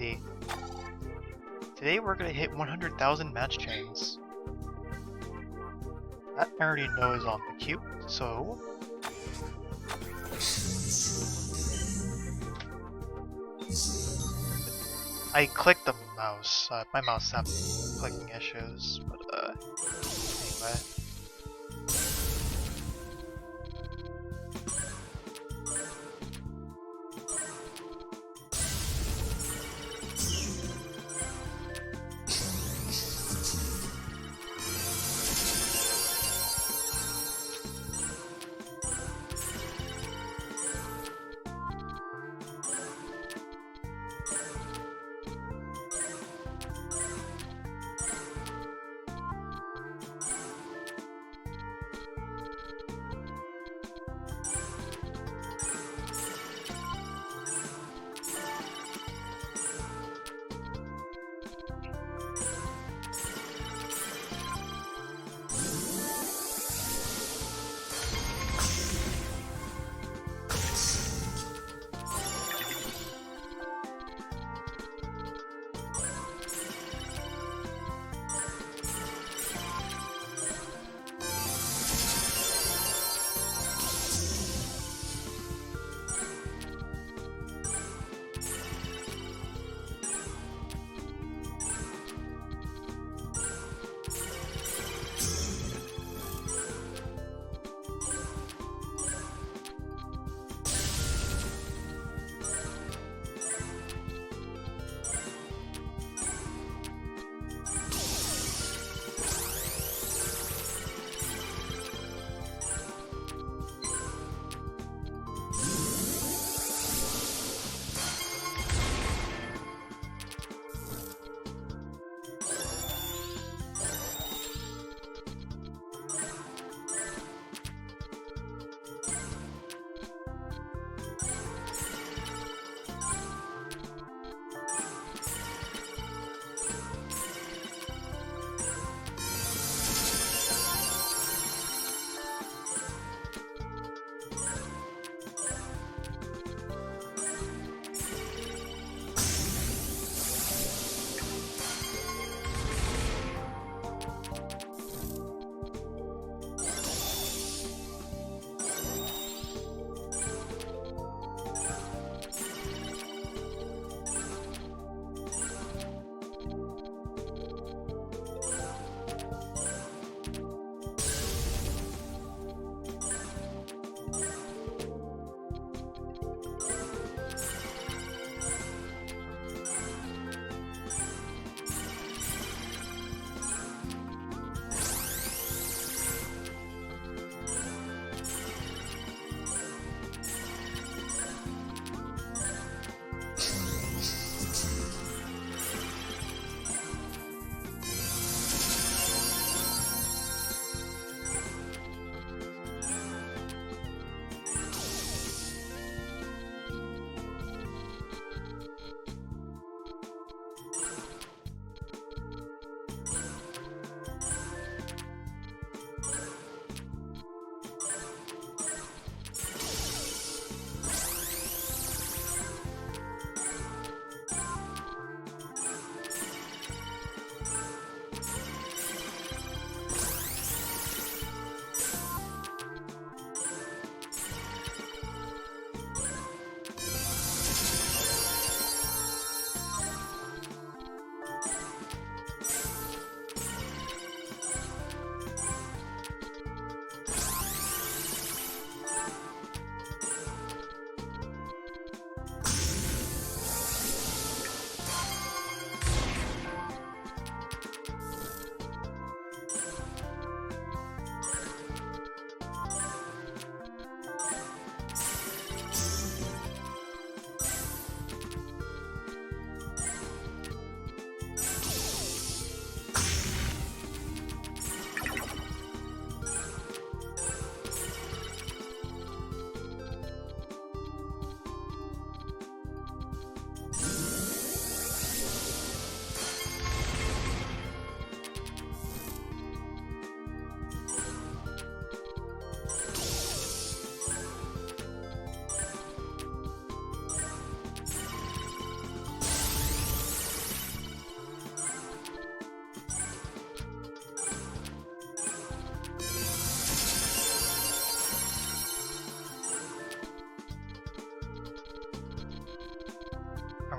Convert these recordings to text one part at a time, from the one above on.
D&D. Today we're gonna hit 100,000 match chains. That I already know is on the queue, so... I clicked the mouse. My mouse having clicking issues, but anyway.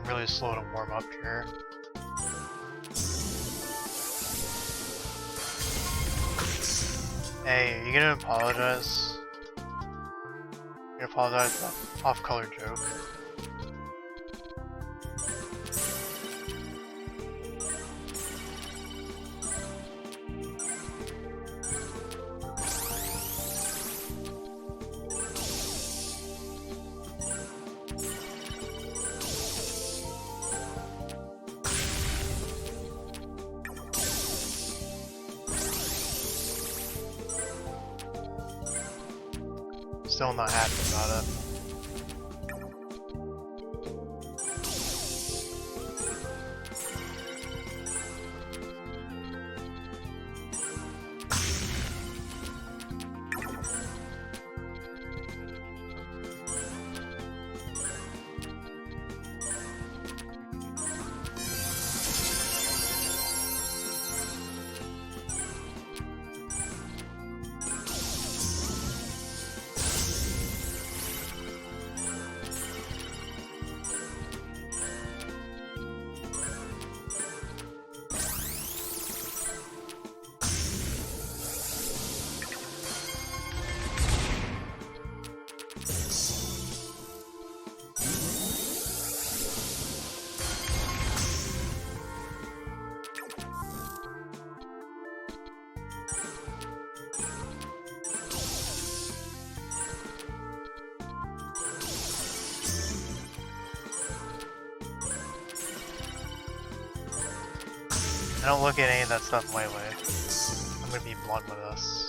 I'm really slow to warm up here. Hey, are you gonna apologize? You gonna apologize for that off-color joke? Still not happy about it. I don't look at any of that stuff lightly. I'm gonna be blunt with us.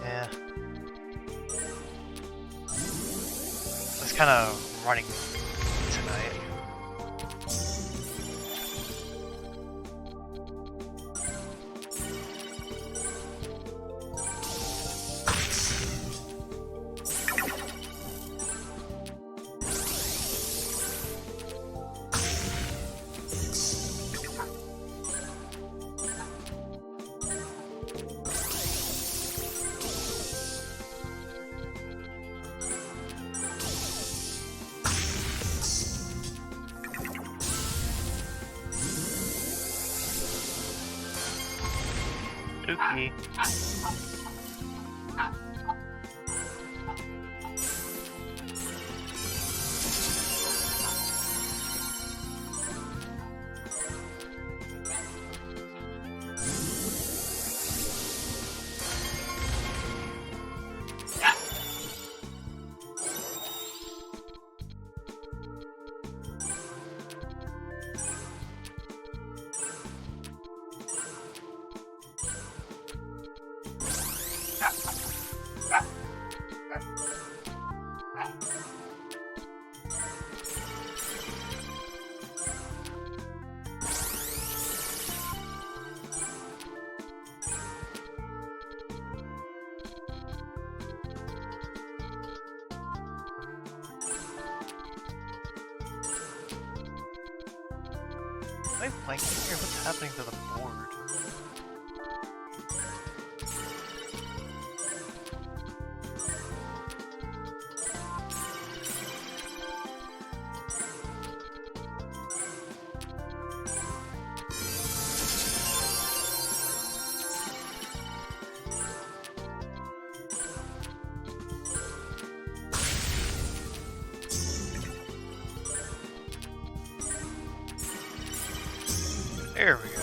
Yeah. It's kind of running tonight. Spooky. Am I blanking here? What's happening to the board? There we go.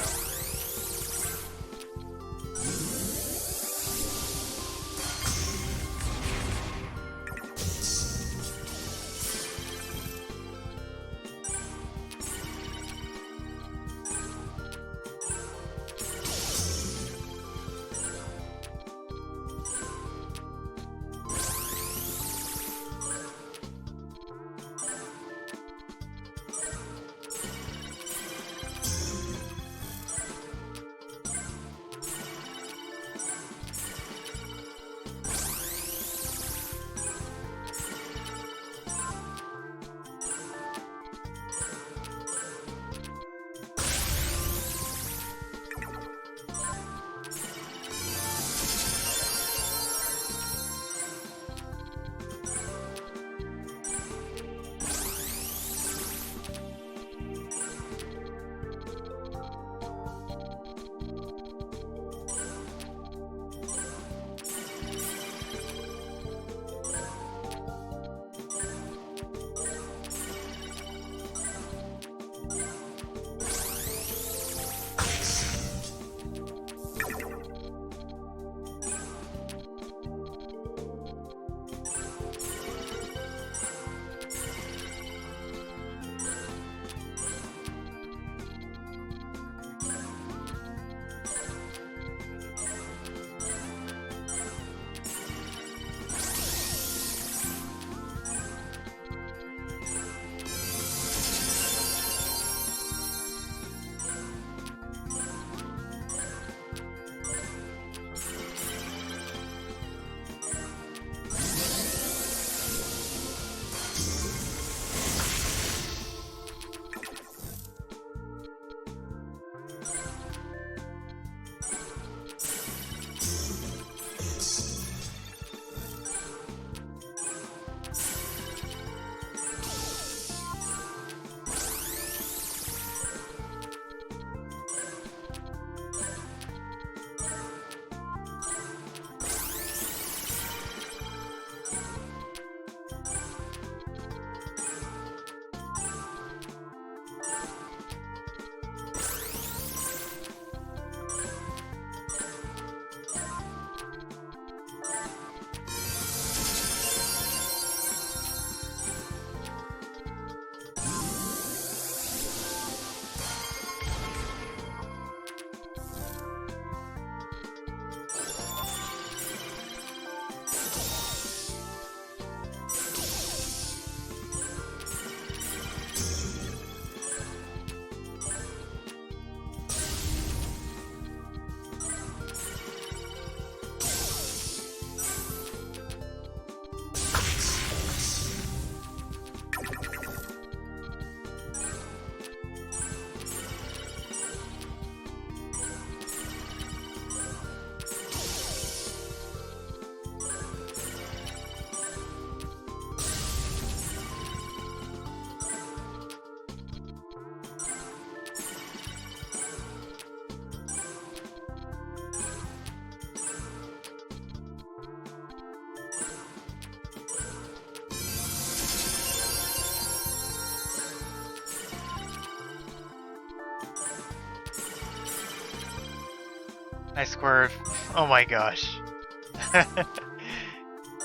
I scored. Oh my gosh.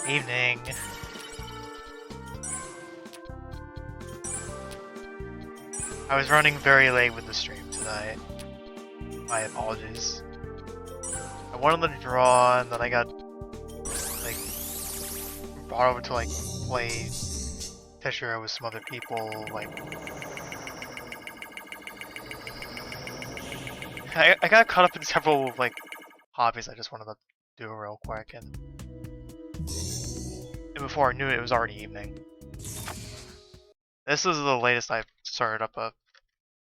Evening. I was running very late with the stream tonight. My apologies. I wanted to draw and then I got like brought over to like play Fisher with some other people. Like I got caught up in several like hobbies I just wanted to do real quick, and before I knew it, it was already evening. This is the latest I've started up a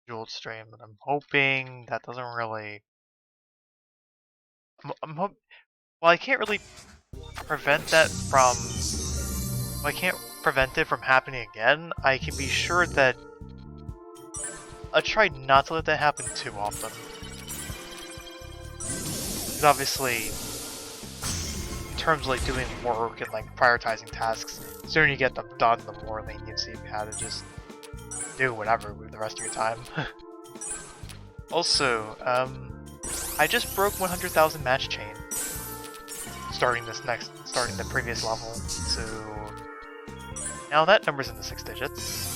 Jeweled stream, and I'm hoping that doesn't really. Well, I can't really prevent that from. Well, I can't prevent it from happening again. I can be sure that I try not to let that happen too often. Because obviously, in terms of like doing work and like prioritizing tasks, the sooner you get them done, the more leniency you have to just do whatever with the rest of your time. Also, I just broke 100,000 match chain. Starting the previous level, so now that number's in the 6 digits.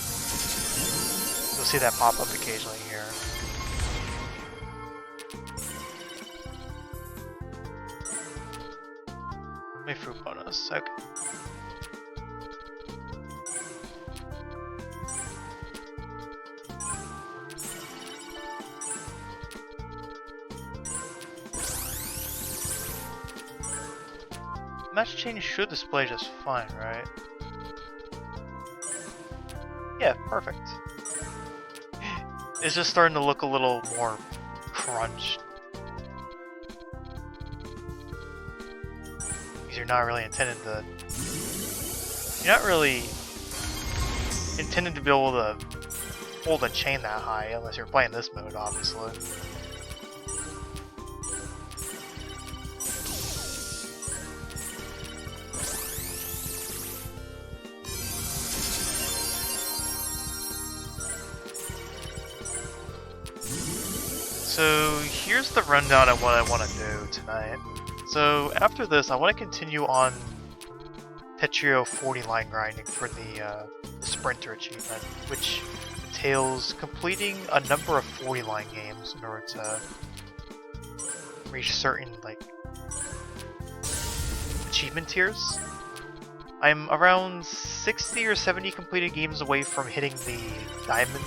You'll see that pop up occasionally here. My fruit bonus, okay. Match chain should display just fine, right? Yeah, perfect. It's just starting to look a little more crunched. Because you're not really intended to... You're not really intended to be able to hold a chain that high, unless you're playing this mode, obviously. So here's the rundown of what I want to do tonight. So after this, I want to continue on Tetrio 40 line grinding for the Sprinter achievement, which entails completing a number of 40 line games in order to reach certain like achievement tiers. I'm around 60 or 70 completed games away from hitting the Diamond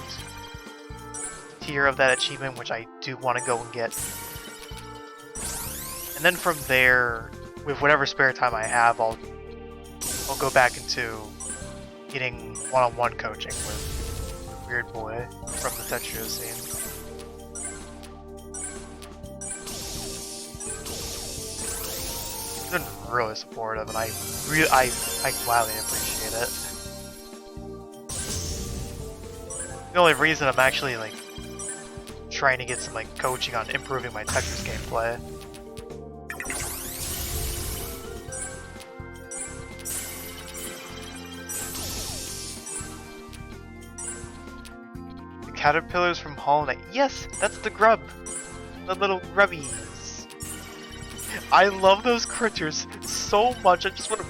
tier of that achievement, which I do want to go and get. And then from there, with whatever spare time I have, I'll go back into getting one-on-one coaching with Weird Boy from the Tetrio scene. He's been really supportive, and I gladly appreciate it. The only reason I'm actually like trying to get some like coaching on improving my Tetris gameplay. The caterpillars from Hollow Knight. Yes, that's the grub. The little grubbies. I love those critters so much. I just want to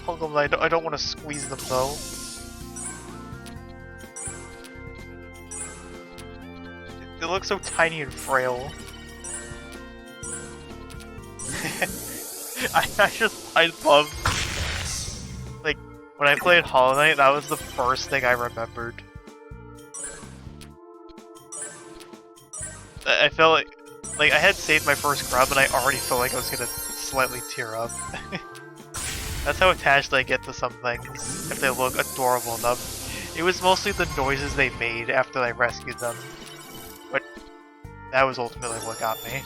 hug them. I don't want to squeeze them though. They look so tiny and frail. I love, like, when I played Hollow Knight, that was the first thing I remembered. I felt like I had saved my first grub and I already felt like I was gonna slightly tear up. That's how attached I get to some things, if they look adorable enough. It was mostly the noises they made after I rescued them. But that was ultimately what got me.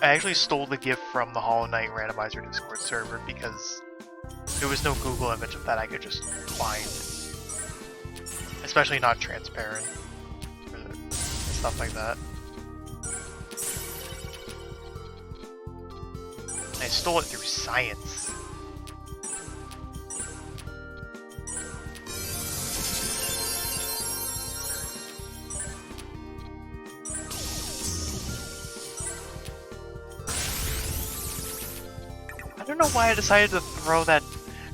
I actually stole the gift from the Hollow Knight randomizer Discord server because there was no Google image of that I could just find. Especially not transparent or stuff like that. I stole it through science. I don't know why I decided to throw that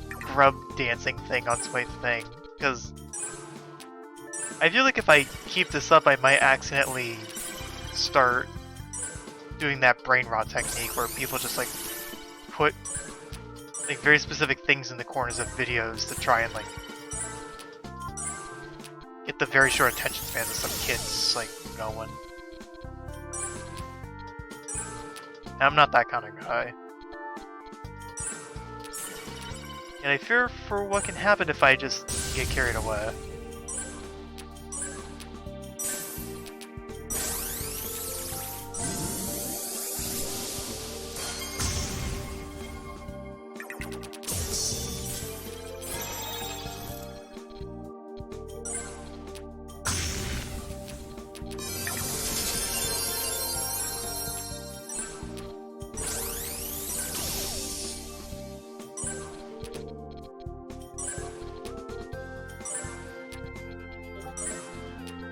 grub dancing thing onto my thing, because I feel like if I keep this up, I might accidentally start doing that brain rot technique where people just like put like very specific things in the corners of videos to try and like get the very short attention spans of some kids like going. And I'm not that kind of guy. And I fear for what can happen if I just get carried away.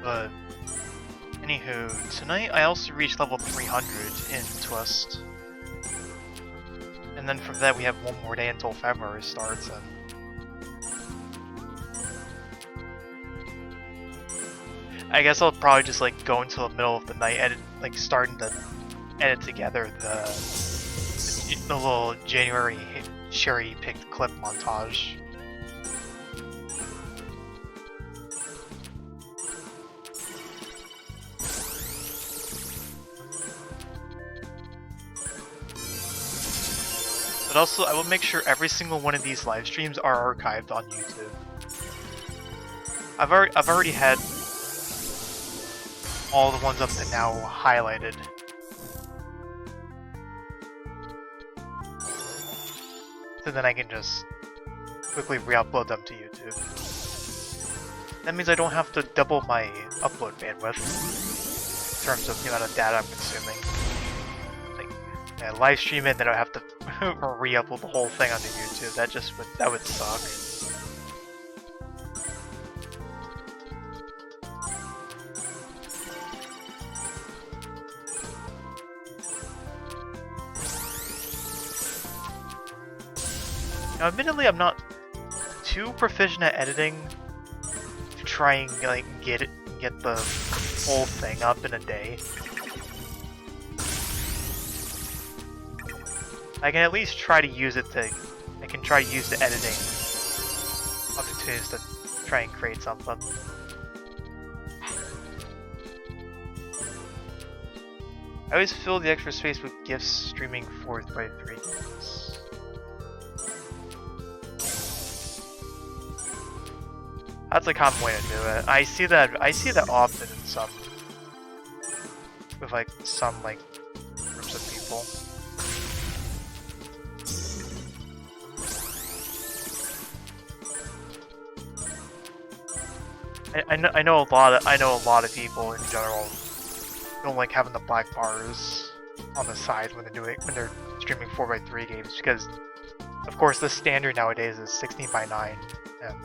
But anywho, tonight I also reached level 300 in Twist. And then from that we have one more day until February starts, and I guess I'll probably just like go until the middle of the night, edit, like starting to edit together the little January Sherry picked clip montage. But also, I will make sure every single one of these live streams are archived on YouTube. I've already had all the ones up to now highlighted. So then I can just quickly re-upload them to YouTube. That means I don't have to double my upload bandwidth in terms of the amount of data I'm consuming. Like, yeah, live stream it, then I have to re-upload the whole thing onto YouTube. That would suck. Now, admittedly, I'm not too proficient at editing to try and like get the whole thing up in a day. I can at least try to use it to. I can try to use the editing opportunities to try and create something. I always fill the extra space with gifts streaming 4x3 games. That's a common way to do it. I see that often in some groups of people. I know a lot of people in general don't like having the black bars on the sides when they're streaming 4x3 games, because of course the standard nowadays is 16:9 and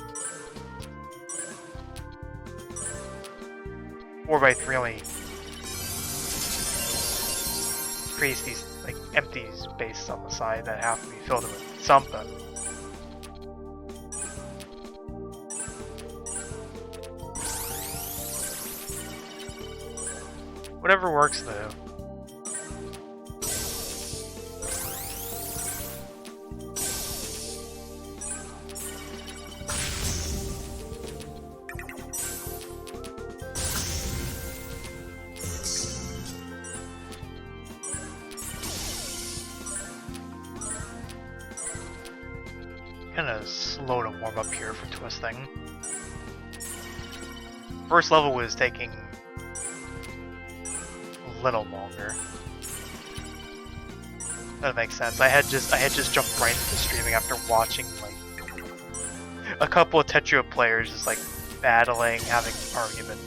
4x3 only creates these like empty spaces on the side that have to be filled with something. Whatever works though. Kinda slow to warm up here for twisting. First level was taking a little longer. That makes sense. I had just jumped right into streaming after watching like a couple of Tetrio players just like battling, having arguments,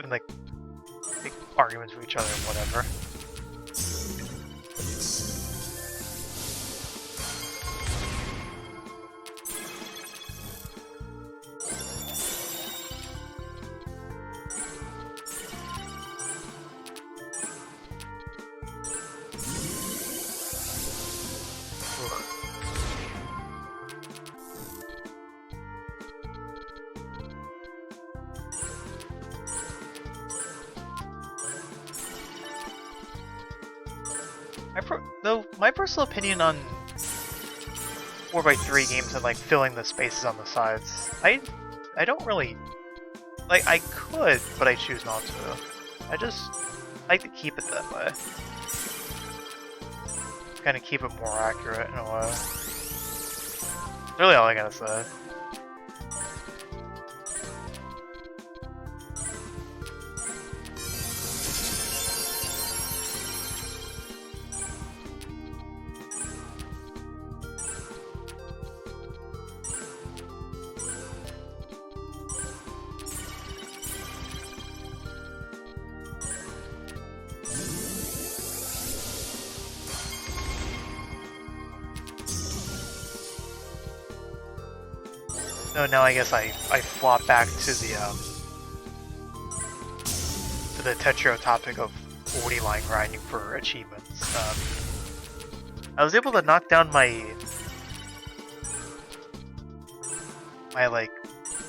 like big arguments with each other and whatever. My personal opinion on 4x3 games and like filling the spaces on the sides, I don't really like. I could, but I choose not to. I just like to keep it that way. Kind of keep it more accurate in a way. That's really all I gotta say. So now I guess I flop back to the Tetrio topic of 40 line grinding for achievements. I was able to knock down my like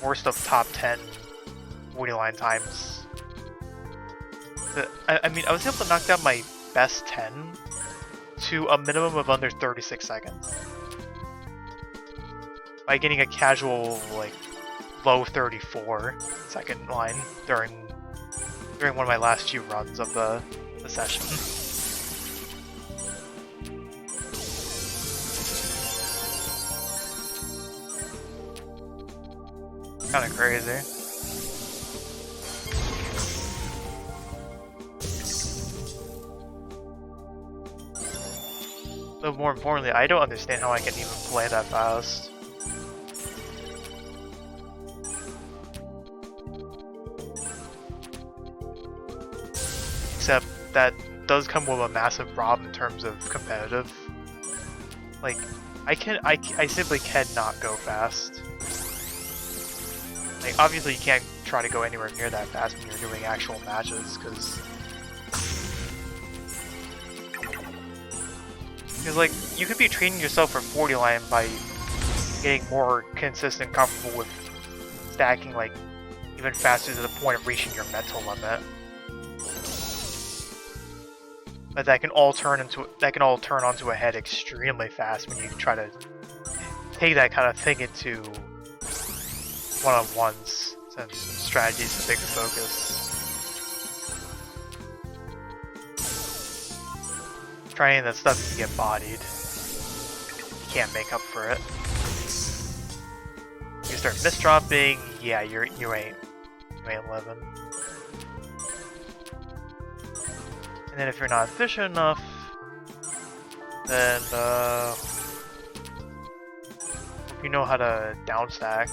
worst of top 10 40 line times. I mean, I was able to knock down my best 10 to a minimum of under 36 seconds. By getting a casual, like, low 34 second line during one of my last few runs of the session. Kinda crazy. But more importantly, I don't understand how I can even play that fast. Except that does come with a massive problem in terms of competitive. Like, I simply cannot go fast. Like, obviously you can't try to go anywhere near that fast when you're doing actual matches, because like, you could be training yourself for 40 line by getting more consistent, comfortable with stacking, like, even faster to the point of reaching your mental limit. But that can all turn onto a head extremely fast when you try to take that kind of thing into one-on-ones, since strategy is the bigger focus. Trying that stuff, you get bodied. You can't make up for it. You start misdropping, yeah, you ain't living. And then if you're not efficient enough, then if you know how to downstack.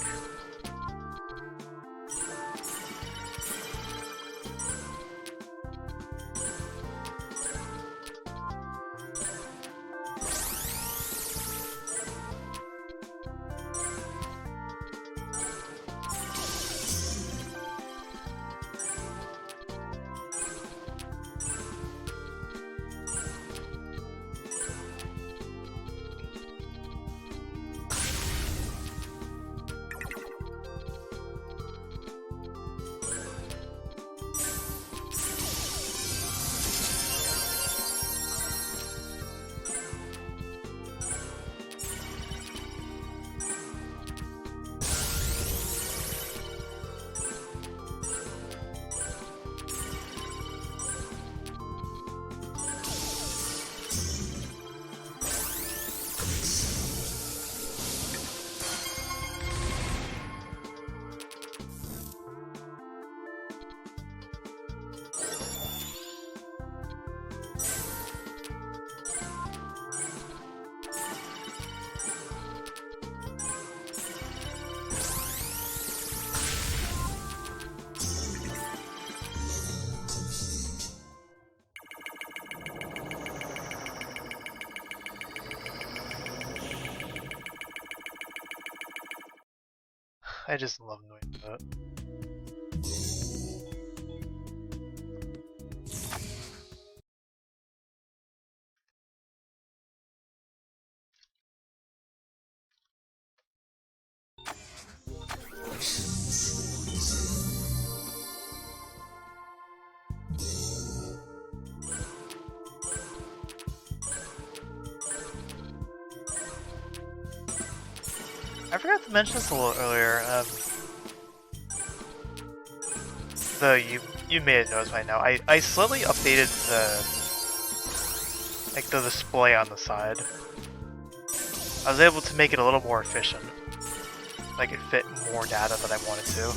I just love doing that. I forgot to mention this a little earlier. You may have noticed by now. I slightly updated the display on the side. I was able to make it a little more efficient. I could fit more data that I wanted to.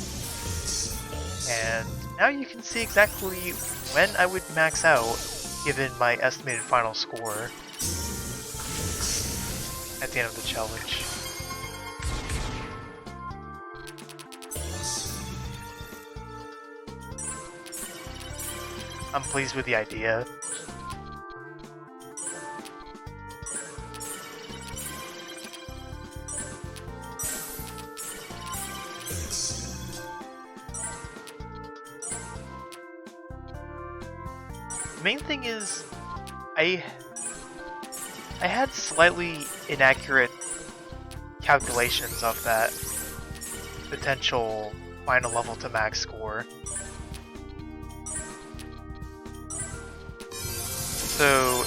And now you can see exactly when I would max out, given my estimated final score at the end of the challenge. I'm pleased with the idea. The main thing is, I had slightly inaccurate calculations of that potential final level to max score. So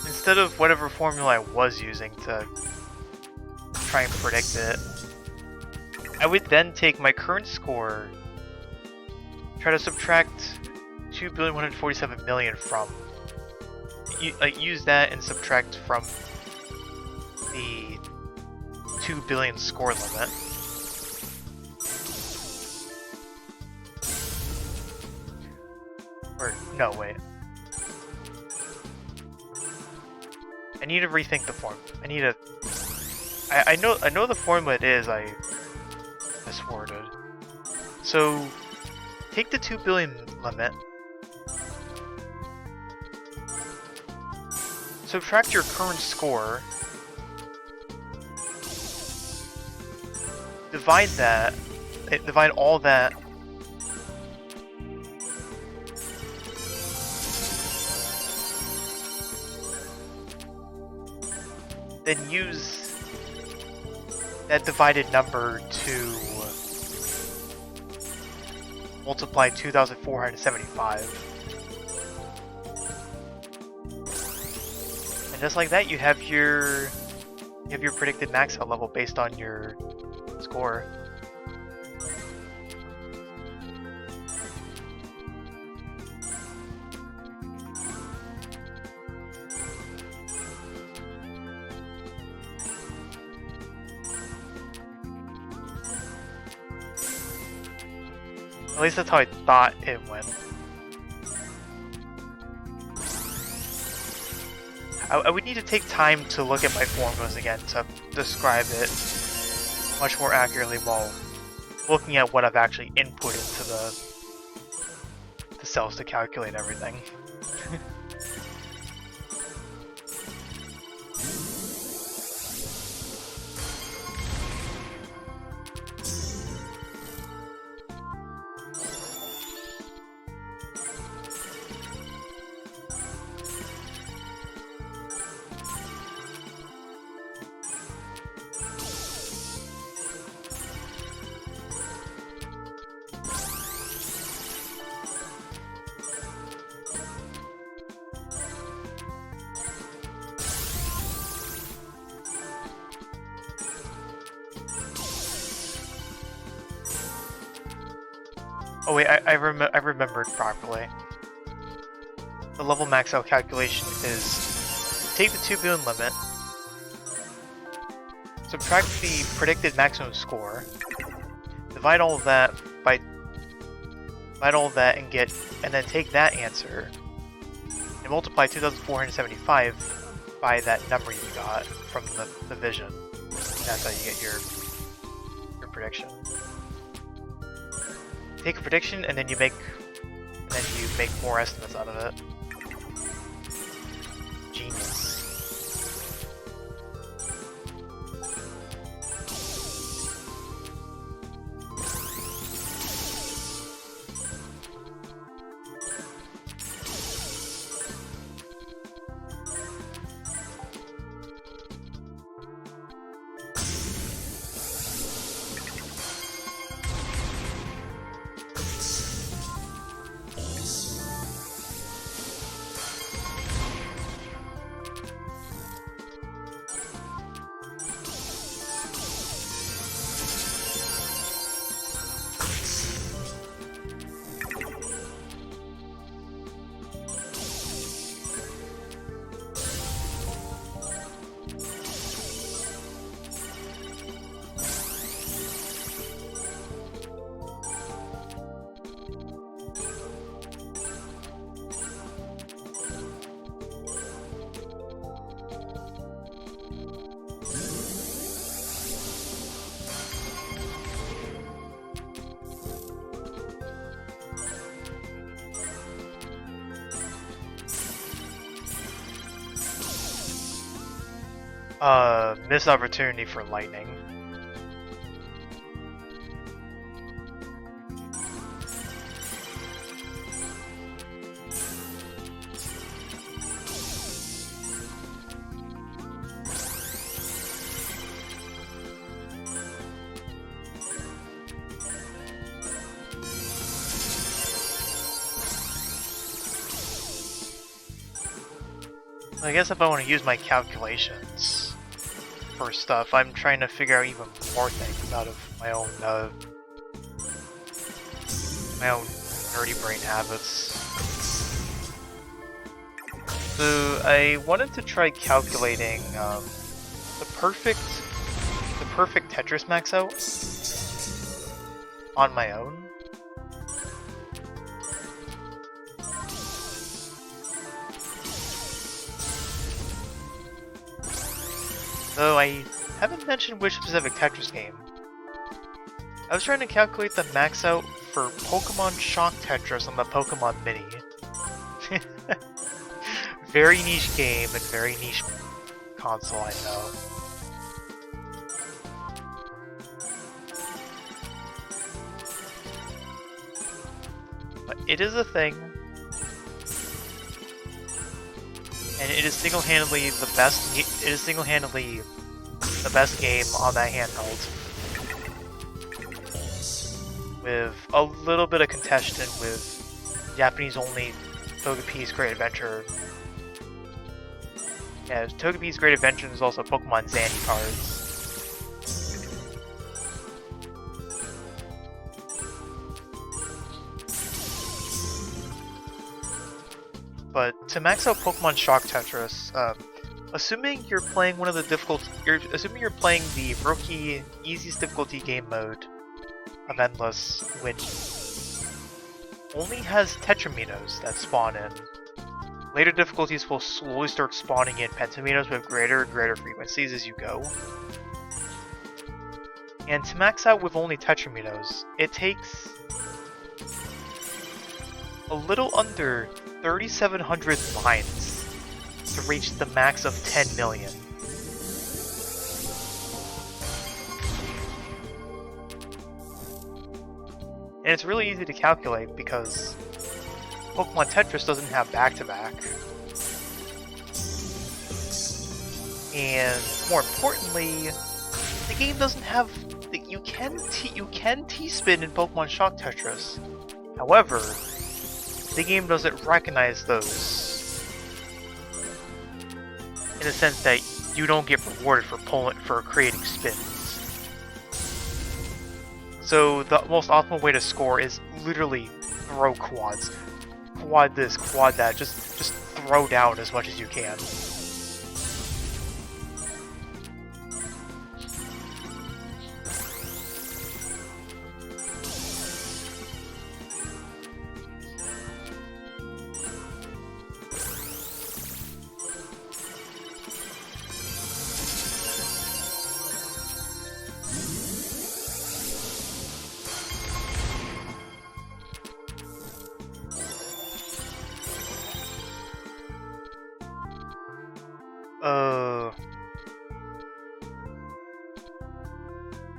instead of whatever formula I was using to try and predict it, I would then take my current score, try to subtract 2,147,000,000 from, use that and subtract from the 2 billion score limit. Or, no, wait. I need to rethink the form. I need to... I know the formula it is, I misworded. So, take the 2 billion limit, subtract your current score, divide all that then use that divided number to multiply 2,475. And just like that, you have your predicted max out level based on your score. At least that's how I thought it went. I would need to take time to look at my formulas again to describe it much more accurately while looking at what I've actually input into the cells to calculate everything. Oh wait, I remembered properly. The level max out calculation is take the 2 billion limit, subtract the predicted maximum score, divide all of that and then take that answer and multiply 2,475 by that number you got from the vision. And that's how you get your prediction. Take a prediction and then you make more estimates out of it. Genius. Missed opportunity for lightning. I guess if I want to use my calculations for stuff, I'm trying to figure out even more things out of my own nerdy brain habits. So I wanted to try calculating the perfect Tetris max out on my own. Though I haven't mentioned which specific Tetris game. I was trying to calculate the max out for Pokemon Shock Tetris on the Pokemon Mini. Very niche game and very niche console, I know. But it is a thing. And it is single-handedly the best. It is single-handedly the best game on that handheld, with a little bit of contention with Japanese-only Togepi's Great Adventure. Yeah, Togepi's Great Adventure is also Pokemon Zen cards. But to max out Pokemon Shock Tetris, assuming you're playing one of the assuming you're playing the rookie easiest difficulty game mode of Endless, which only has Tetraminos that spawn in. Later difficulties will slowly start spawning in Pentaminos with greater and greater frequencies as you go. And to max out with only Tetraminos, it takes a little under 3,700 lines to reach the max of 10 million. And it's really easy to calculate because Pokemon Tetris doesn't have back-to-back. And more importantly, the game doesn't have... You can T-spin in Pokemon Shock Tetris. However, the game doesn't recognize those, in the sense that you don't get rewarded for creating spins. So the most optimal way to score is literally throw quads. Quad this, quad that, just throw down as much as you can.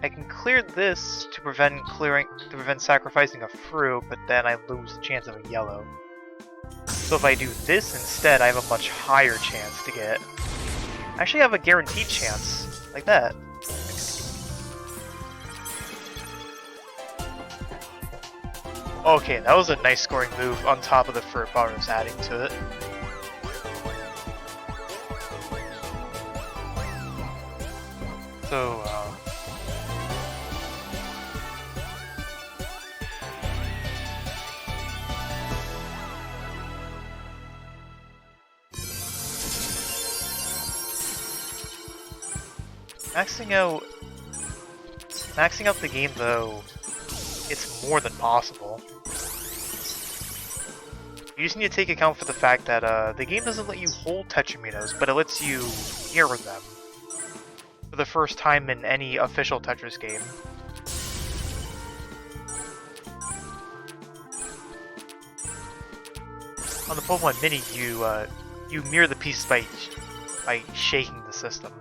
I can clear this to prevent sacrificing a fruit, but then I lose the chance of a yellow. So if I do this instead, I have a much higher chance to get... Actually, I have a guaranteed chance, like that. Okay, that was a nice scoring move on top of the fruit bar I was adding to it. So, maxing out the game though, it's more than possible. You just need to take account for the fact that the game doesn't let you hold Tetraminos, but it lets you mirror them for the first time in any official Tetris game. On the Pokemon Mini, you mirror the pieces by by shaking the system.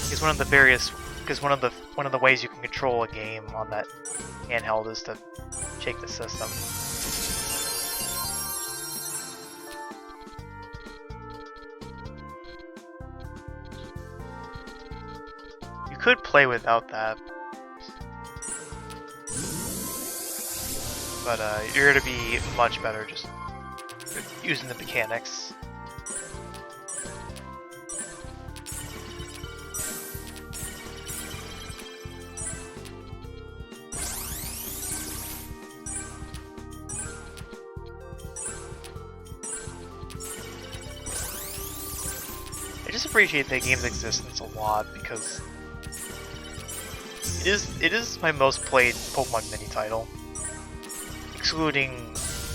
Because one of the ways you can control a game on that handheld is to shake the system. You could play without that, but you're gonna be much better just using the mechanics. I just appreciate the game's existence a lot because it is my most played Pokemon mini title, excluding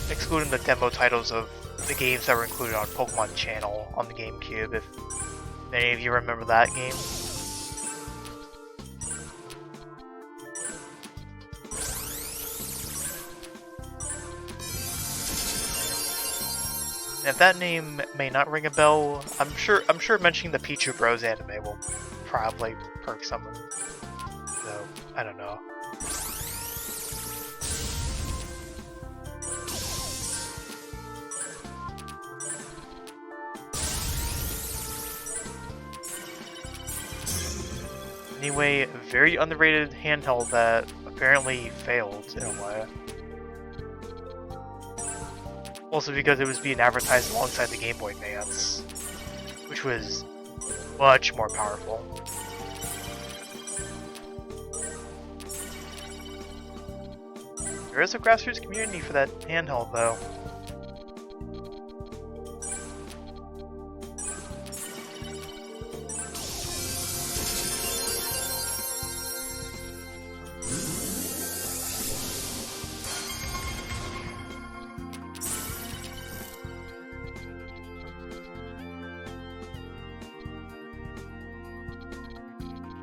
the demo titles of the games that were included on Pokemon Channel on the GameCube. If any of you remember that game. And if that name may not ring a bell, I'm sure mentioning the Pichu Bros anime will probably perk someone. So I don't know. Anyway, a very underrated handheld that apparently failed in a way. Also because it was being advertised alongside the Game Boy Advance, which was much more powerful. There is a grassroots community for that handheld though.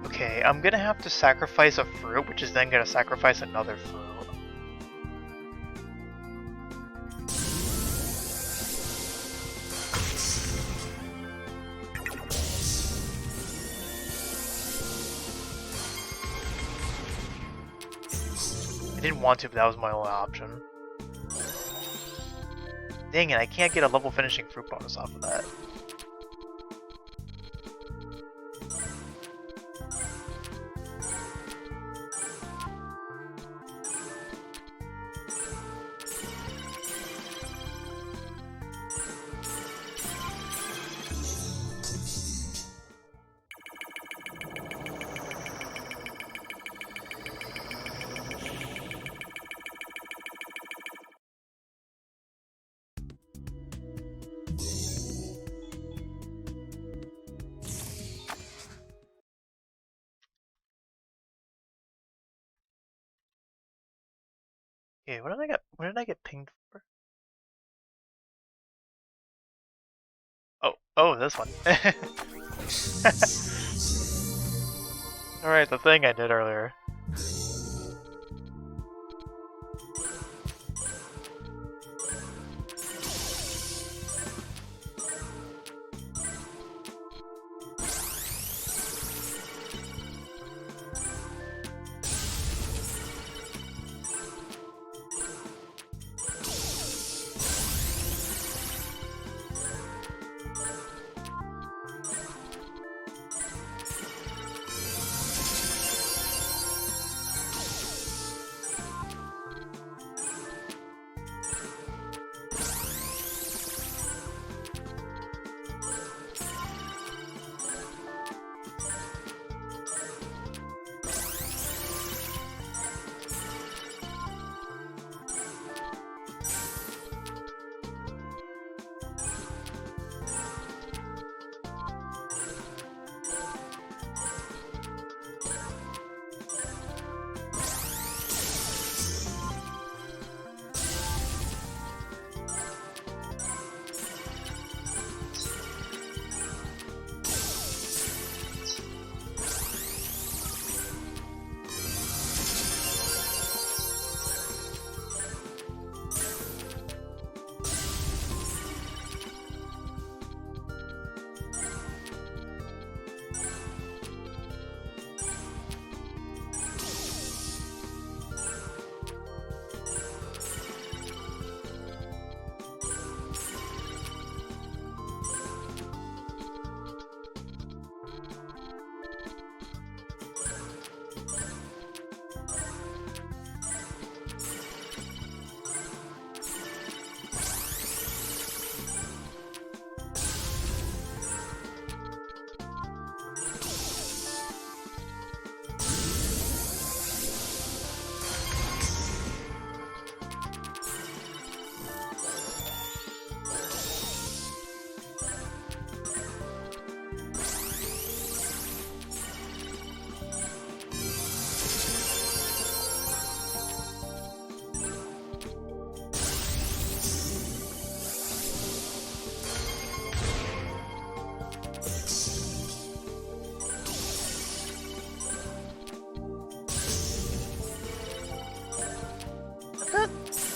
Okay, I'm gonna have to sacrifice a fruit, which is then gonna sacrifice another fruit. I didn't want to, but that was my only option. Dang it, I can't get a level finishing fruit bonus off of that. Okay, what did I get pinged for? Oh, this one. Alright, the thing I did earlier.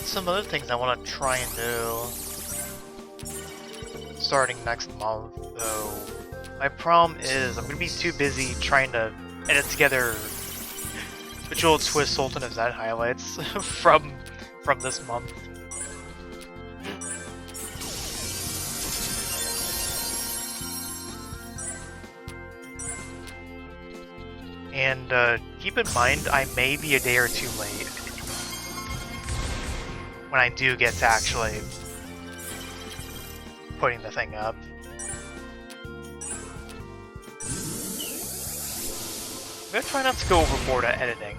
some other things I want to try and do starting next month, though. My problem is I'm going to be too busy trying to edit together Visual Twist Sultan of Zen highlights from this month. And keep in mind, I may be a day or two late when I do get to actually putting the thing up. I'm gonna try not to go overboard at editing.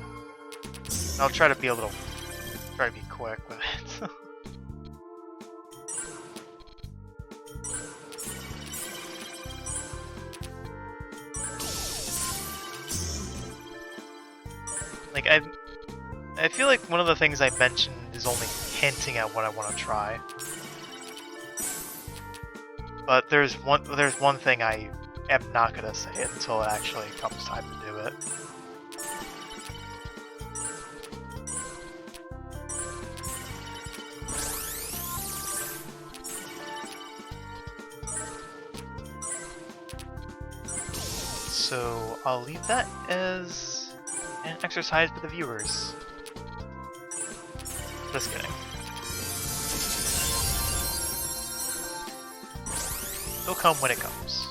I'll try to be try to be quick with it. Like, I feel like one of the things I mentioned is only hinting at what I want to try. But there's one thing I am not gonna say until it actually comes time to do it. So I'll leave that as an exercise for the viewers. Just kidding. It'll come when it comes.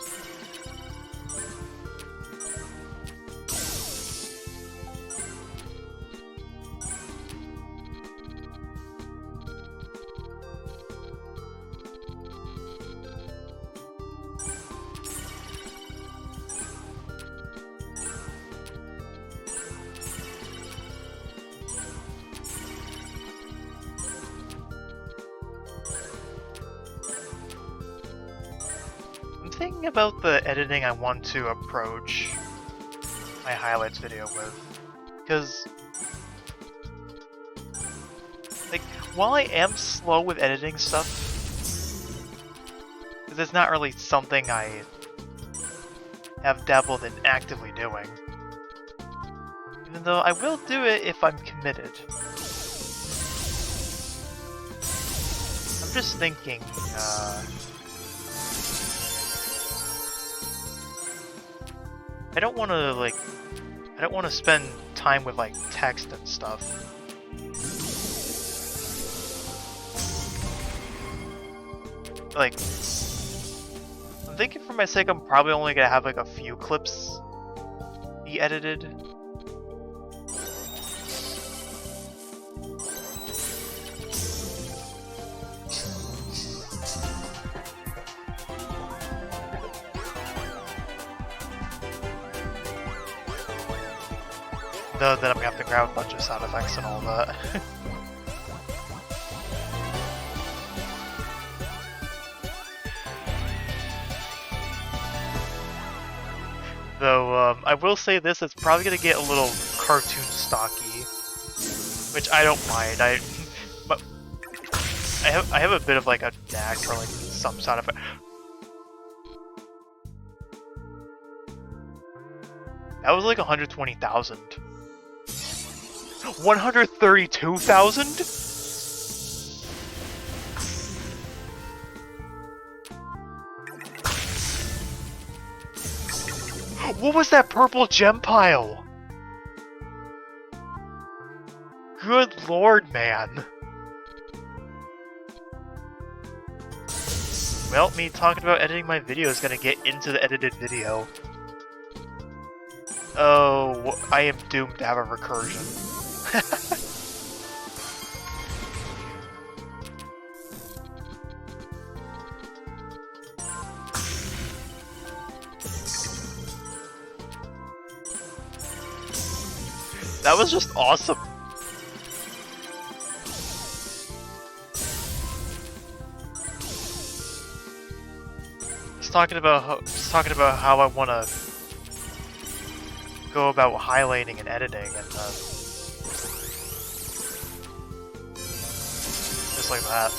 Thinking about the editing I want to approach my highlights video with, because like while I am slow with editing stuff, because it's not really something I have dabbled in actively doing, even though I will do it if I'm committed. I'm just thinking, I don't want to spend time with like text and stuff. Like, I'm thinking for my sake, I'm probably only gonna have like a few clips be edited. Though then I'm gonna have to grab a bunch of sound effects and all that. Though, I will say this, it's probably gonna get a little cartoon stocky, which I don't mind. But I have a bit of like a knack for like some sound effect. That was like 120,000. 132,000? What was that purple gem pile? Good lord, man. Well, me talking about editing my video is gonna get into the edited video. Oh, I am doomed to have a recursion. That was just awesome. Just talking about how I want to go about highlighting and editing, and just like that.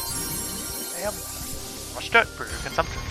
Damn. Watch that for your consumption.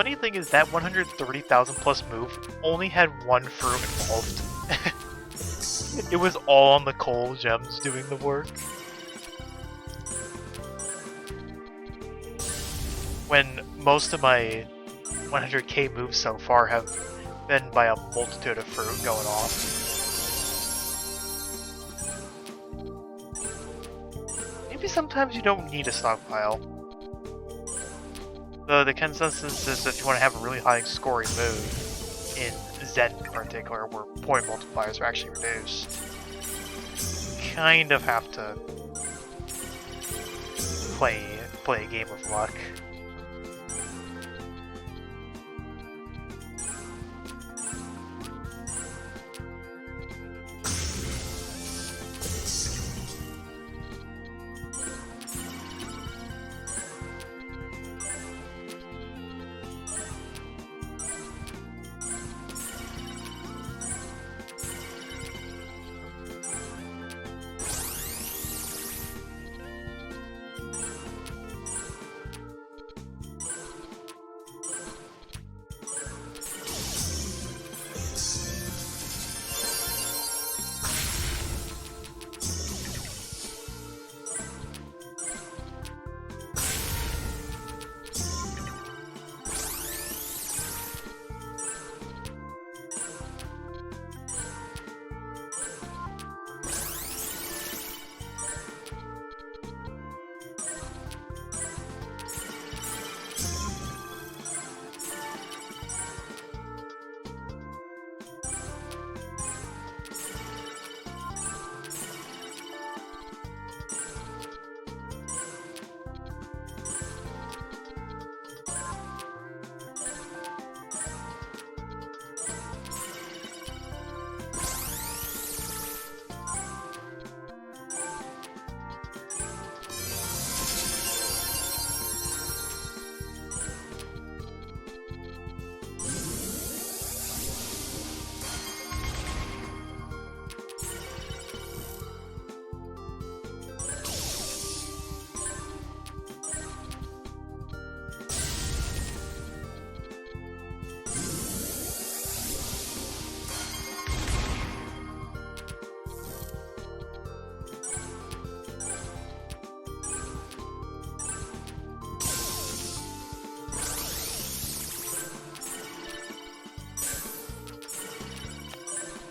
funny thing is that 130,000 plus move only had one fruit involved. It was all on the coal gems doing the work. When most of my 100k moves so far have been by a multitude of fruit going off. Maybe sometimes you don't need a stockpile. Though the consensus is that if you want to have a really high scoring move, in Zen in particular, where point multipliers are actually reduced, you kind of have to play a game of luck.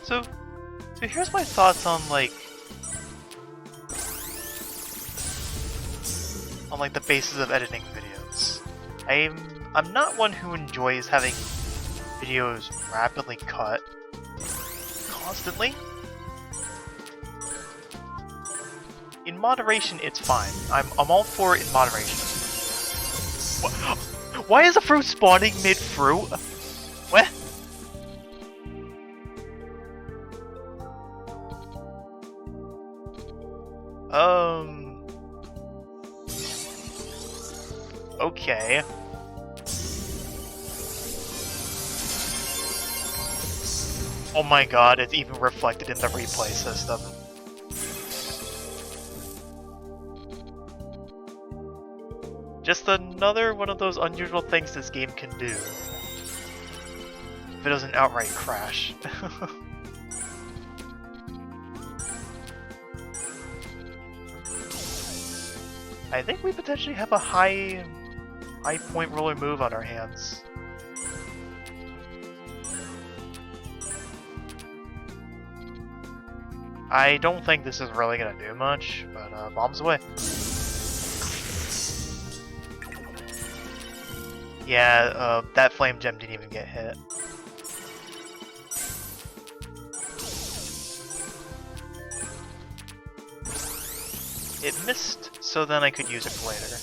So here's my thoughts on like the basis of editing videos. I'm not one who enjoys having videos rapidly cut constantly. In moderation, it's fine. I'm all for it in moderation. Why is a fruit spawning mid-fruit? What? Okay. Oh my god, it's even reflected in the replay system. Just another one of those unusual things this game can do. If it doesn't outright crash. I think we potentially have a high point roller move on our hands. I don't think this is really gonna do much, but bombs away. Yeah, that flame gem didn't even get hit. It missed, so then I could use it later.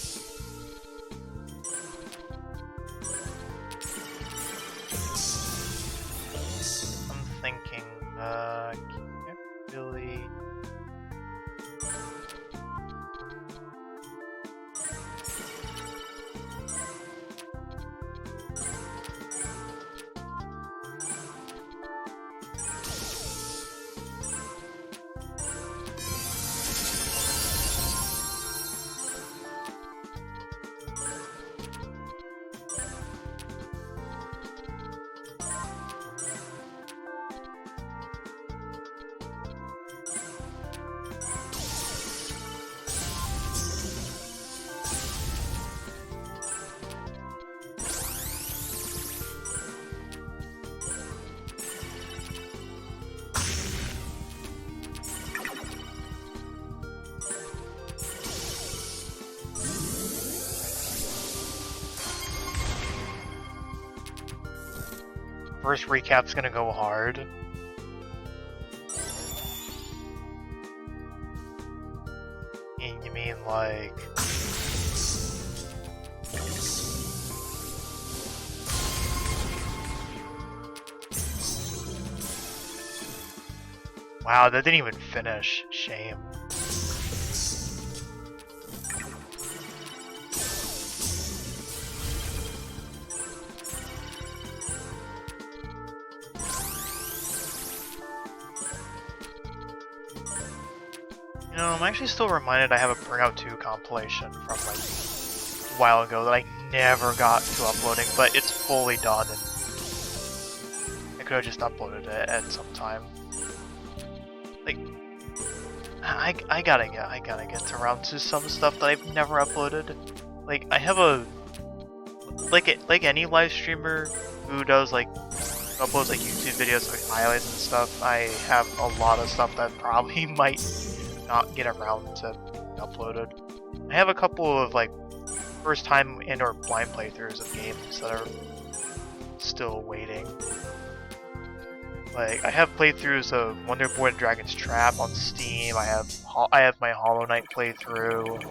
I'm thinking, can't really... first recap's gonna go hard. And you mean like... Wow, that didn't even finish. Shame. You know, I'm actually still reminded I have a Burnout 2 compilation from like a while ago that I never got to uploading, but it's fully done and I could have just uploaded it at some time. Like, I gotta get around to some stuff that I've never uploaded. Like, I have a like any live streamer who does like uploads like YouTube videos with highlights and stuff. I have a lot of stuff that probably might not get around to being uploaded. I have a couple of like first time and or blind playthroughs of games that are still waiting. Like, I have playthroughs of Wonder Boy and Dragon's Trap on Steam. I have my Hollow Knight playthrough.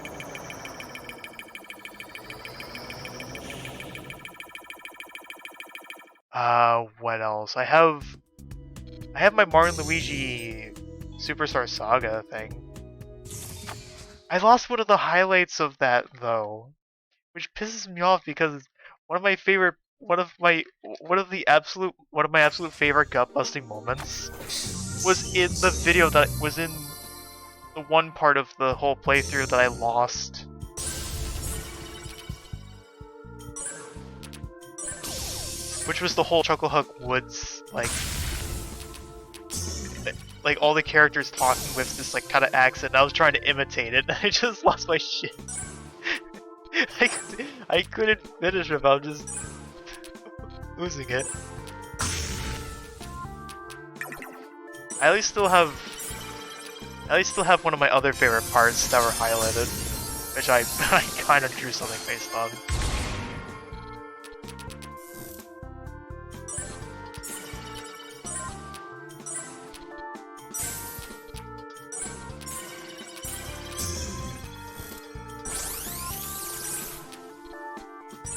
What else? I have my Mario and Luigi Superstar Saga thing. I lost one of the highlights of that though, which pisses me off because one of my absolute favorite gut busting moments was in the video that was in the one part of the whole playthrough that I lost. Which was the whole Chucklehook Woods, like all the characters talking with this like kind of accent. I was trying to imitate it, and I just lost my shit. I couldn't finish it. I'm just losing it. I at least still have one of my other favorite parts that were highlighted, which I kind of drew something based on.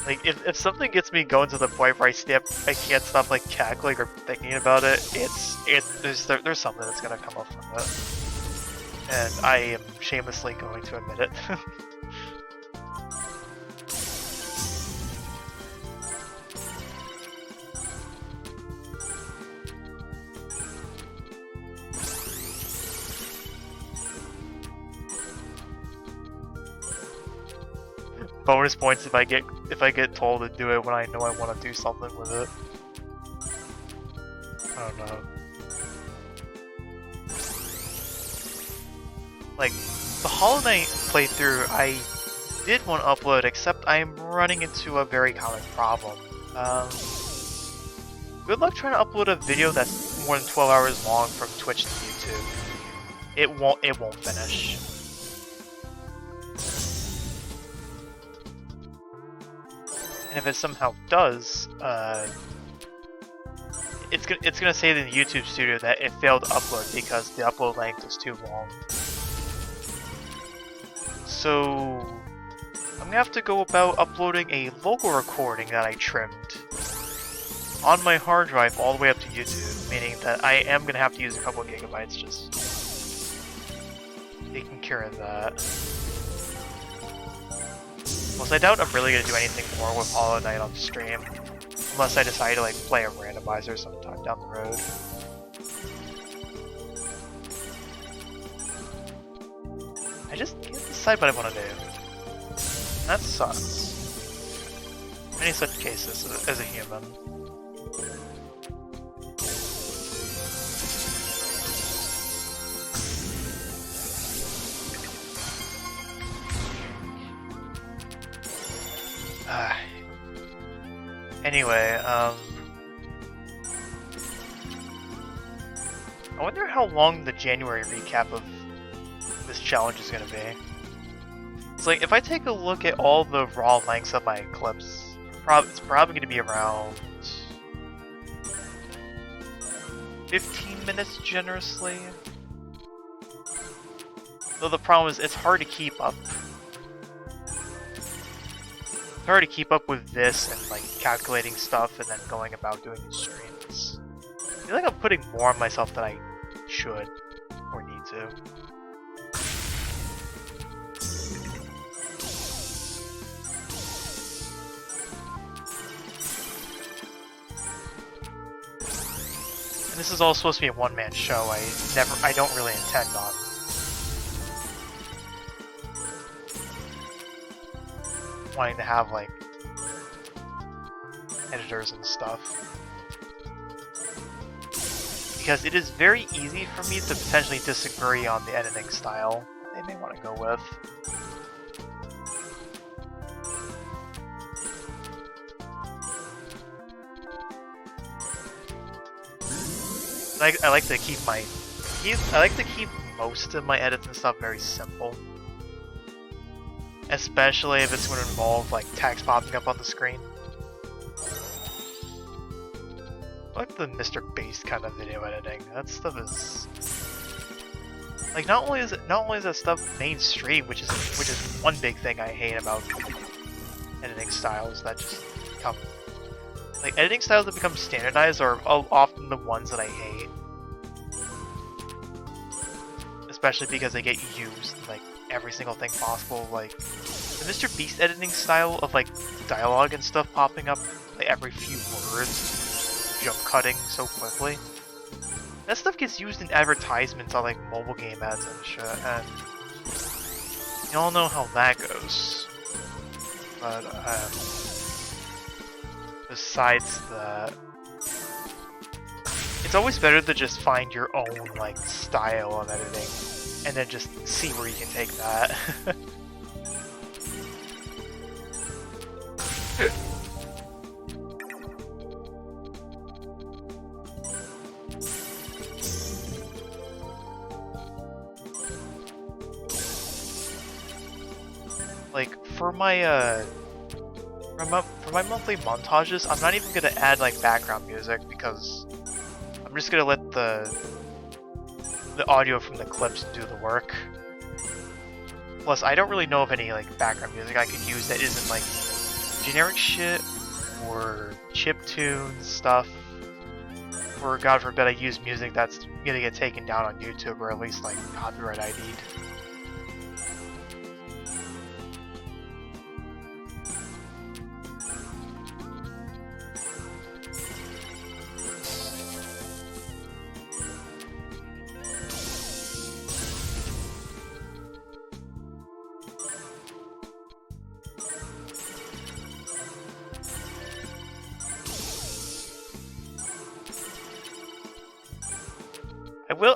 Like, if something gets me going to the point where I can't stop like cackling or thinking about it, there's something that's gonna come up from it, and I am shamelessly going to admit it. Bonus points if I get told to do it when I know I want to do something with it. I don't know. Like, the Hollow Knight playthrough, I did want to upload, except I am running into a very common problem. Good luck trying to upload a video that's more than 12 hours long from Twitch to YouTube. It won't finish. And if it somehow does, it's gonna say in the YouTube studio that it failed to upload because the upload length is too long. So I'm gonna have to go about uploading a vocal recording that I trimmed on my hard drive all the way up to YouTube, meaning that I am gonna have to use a couple of gigabytes just taking care of that. Plus, I doubt I'm really gonna do anything more with Hollow Knight on stream, unless I decide to like play a randomizer sometime down the road. I just can't decide what I want to do. That sucks. Many such cases as a human. Anyway, I wonder how long the January recap of this challenge is going to be. It's like, if I take a look at all the raw lengths of my clips, it's probably going to be around 15 minutes generously. Though the problem is it's hard to keep up. It's hard to keep up with this and like calculating stuff and then going about doing the streams. I feel like I'm putting more on myself than I should or need to. And this is all supposed to be a one-man show. I don't really intend on wanting to have like editors and stuff. Because it is very easy for me to potentially disagree on the editing style they may want to go with. I like to keep most of my edits and stuff very simple. Especially if it's going to involve like text popping up on the screen. I like the Mr. Beast kind of video editing. That stuff is like not only is that stuff mainstream, which is one big thing I hate about editing styles that just become like editing styles that become standardized are often the ones that I hate. Especially because they get used in like every single thing possible, like the Mr. Beast editing style of like dialogue and stuff popping up like every few words, jump cutting so quickly. That stuff gets used in advertisements on like mobile game ads and shit, and you all know how that goes. But besides that, it's always better to just find your own like style of editing and then just see where you can take that. Like for my monthly montages, I'm not even gonna add like background music because I'm just gonna let the audio from the clips do the work. Plus, I don't really know of any like background music I could use that isn't like generic shit or chiptune stuff. Or God forbid I use music that's gonna get taken down on YouTube or at least like copyright ID'd.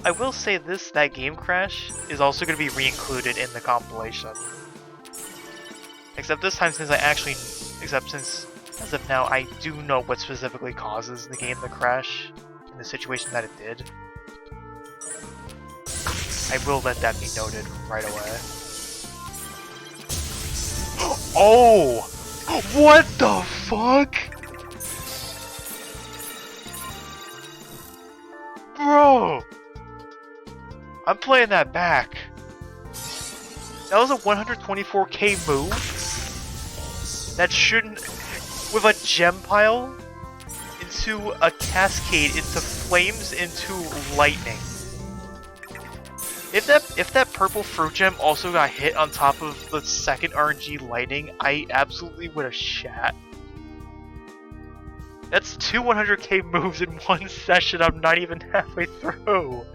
I will say that game crash is also going to be re-included in the compilation. Except this time since as of now I do know what specifically causes the game to crash in the situation that it did. I will let that be noted right away. Oh! What the fuck? Bro! I'm playing that back. That was a 124k move? That shouldn't... With a gem pile? Into a cascade, into flames, into lightning. If that purple fruit gem also got hit on top of the second RNG lightning, I absolutely would have shat. That's two 100k moves in one session. I'm not even halfway through.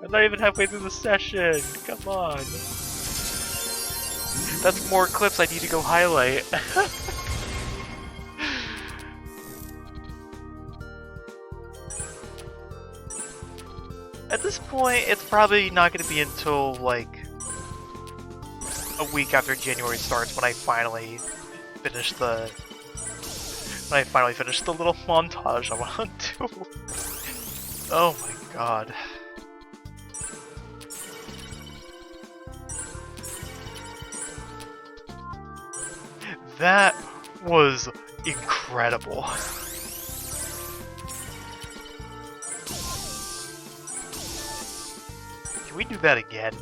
I'm not even halfway through the session. Come on. That's more clips I need to go highlight. At this point, it's probably not going to be until like a week after January starts when I finally finish the little montage I want to do. Oh my god. That was incredible. Can we do that again?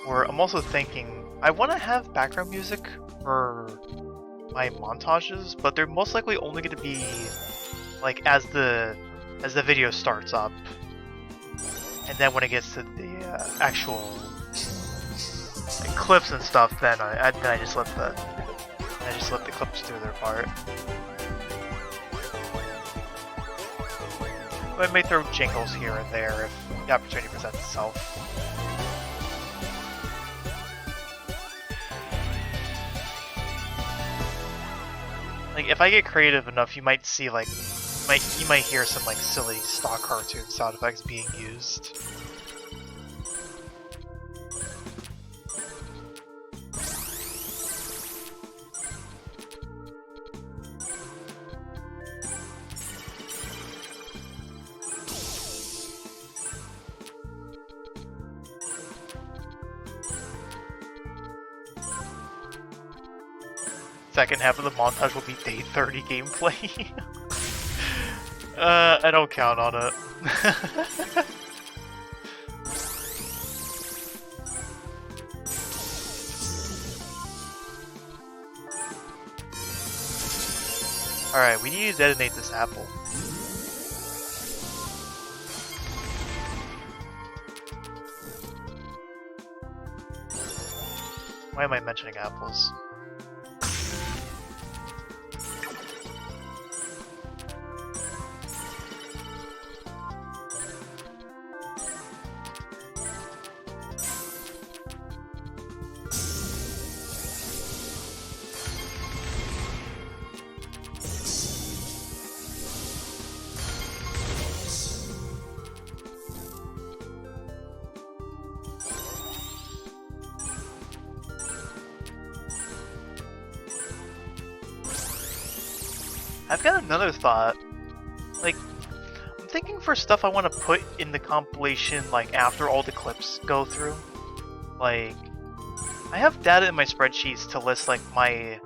Or I'm also thinking, I want to have background music for my montages, but they're most likely only going to be like as the video starts up, and then when it gets to the actual like, clips and stuff, then I just let the clips do their part. I may throw jingles here and there if the opportunity presents itself. Like, if I get creative enough, you might see, like, you might hear some, like, silly stock cartoon sound effects being used. Second half of the montage will be day 30 gameplay. I don't count on it. Alright, we need to detonate this apple. Why am I mentioning apples? I've got another thought. Like, I'm thinking for stuff I want to put in the compilation, like, after all the clips go through. Like, I have data in my spreadsheets to list, like, my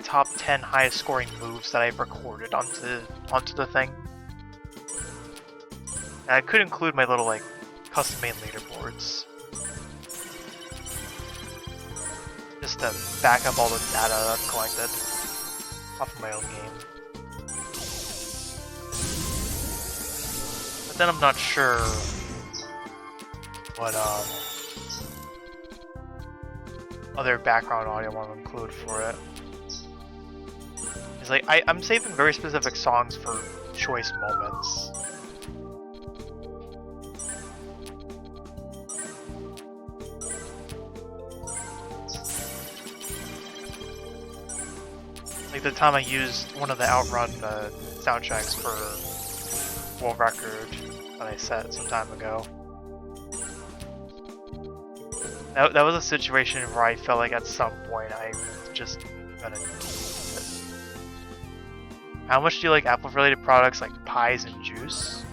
top 10 highest scoring moves that I've recorded onto the thing. And I could include my little, like, custom-made leaderboards. Just to back up all the data I've collected off of my own game. But then I'm not sure what other background audio I want to include for it. It's like I'm saving very specific songs for choice moments. Like the time I used one of the Outrun soundtracks for World Record that I set some time ago. That was a situation where I felt like at some point I was just gonna do it. How much do you like apple-related products like pies and juice?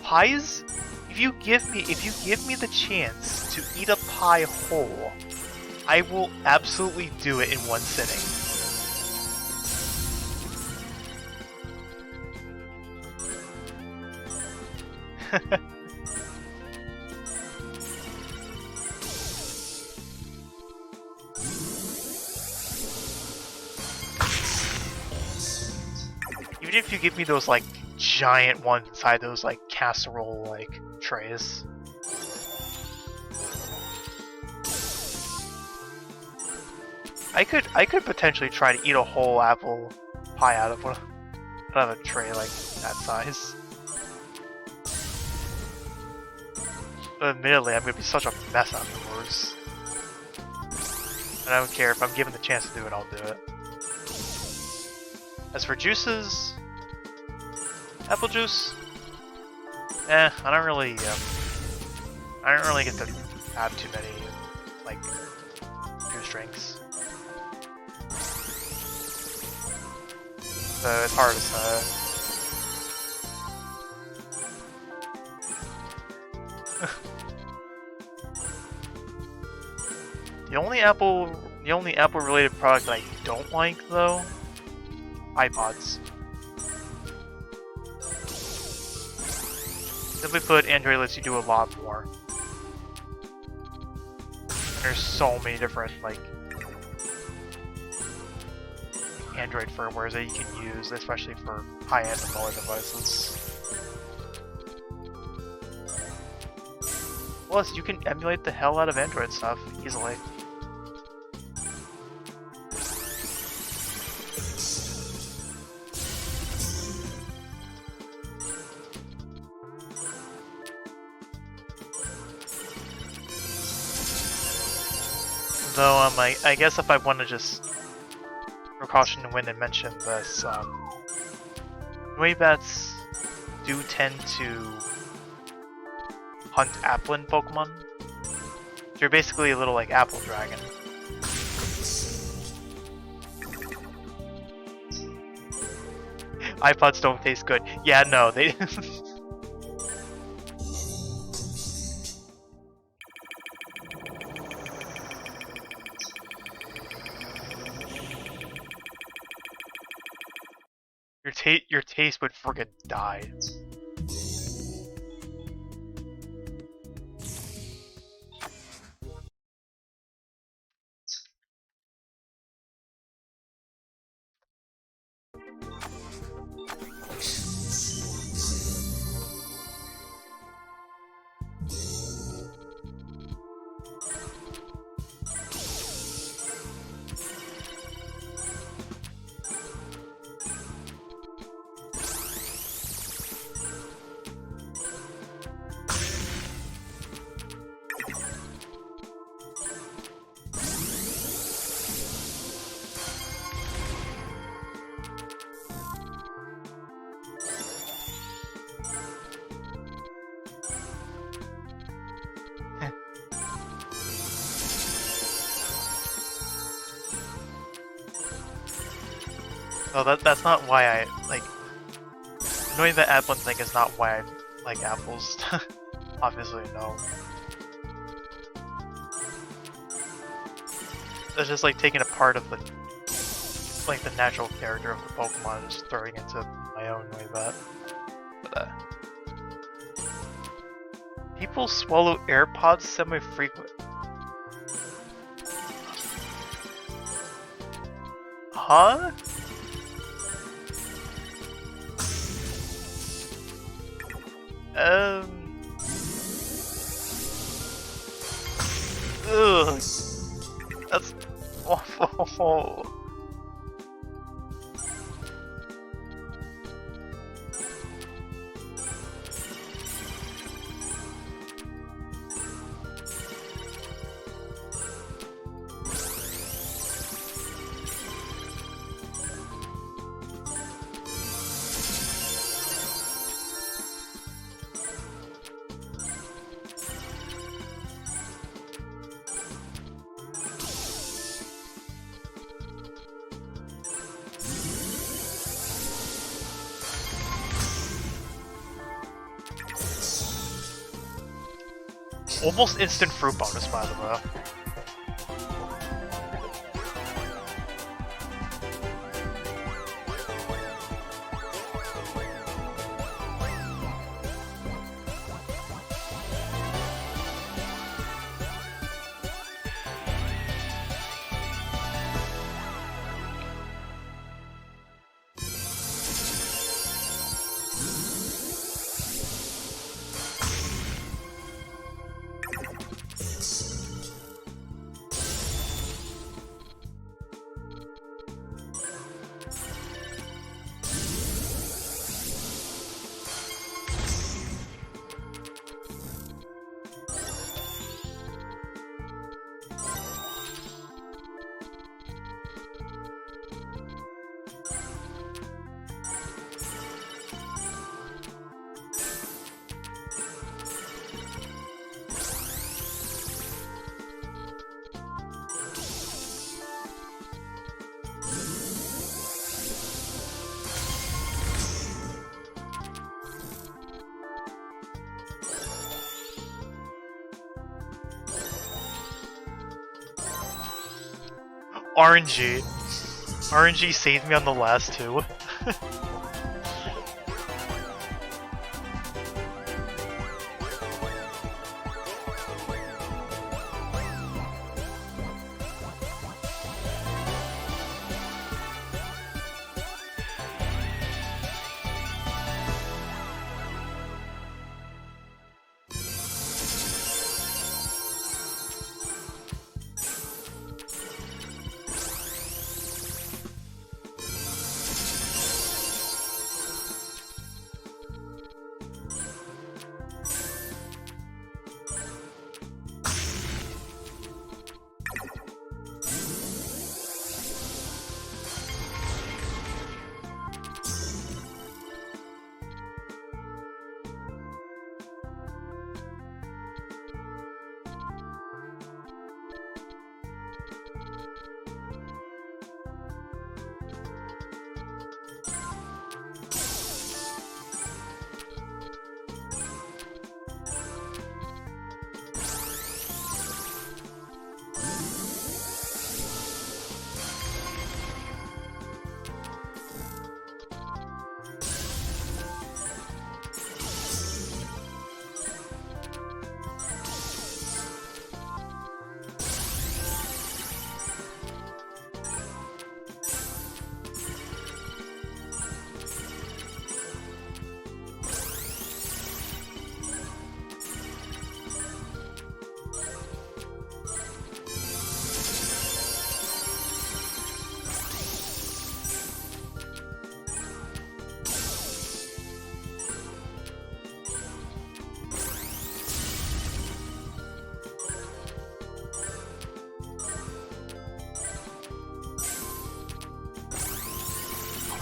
Pies? If you give me the chance to eat a pie whole, I will absolutely do it in one sitting. Even if you give me those like giant ones inside those like casserole like trays. I could potentially try to eat a whole apple pie out of a tray like that size. But admittedly, I'm gonna be such a mess afterwards. And I don't care if I'm given the chance to do it, I'll do it. As for juices, apple juice, I don't really get to have too many, like, juice drinks. So it's hard to say. The only Apple related product that I don't like though, iPods. Simply put, Android lets you do a lot more. There's so many different like Android firmwares that you can use, especially for high-end and lower devices. Plus, you can emulate the hell out of Android stuff easily. Though, I guess if I want to just precaution when I mention this, Nui bats do tend to hunt Applin Pokemon. They're basically a little like Apple Dragon. iPods don't taste good. Yeah, no, they. Your taste would friggin' die. No, that's not why I like. Knowing the Applin thing is not why I like apples. Obviously, no. It's just like taking a part of the natural character of the Pokemon and just throwing it into my own way. But people swallow AirPods semi-frequent. Huh? Ugh. That's awful. Almost instant fruit bonus, by the way. RNG. RNG saved me on the last two.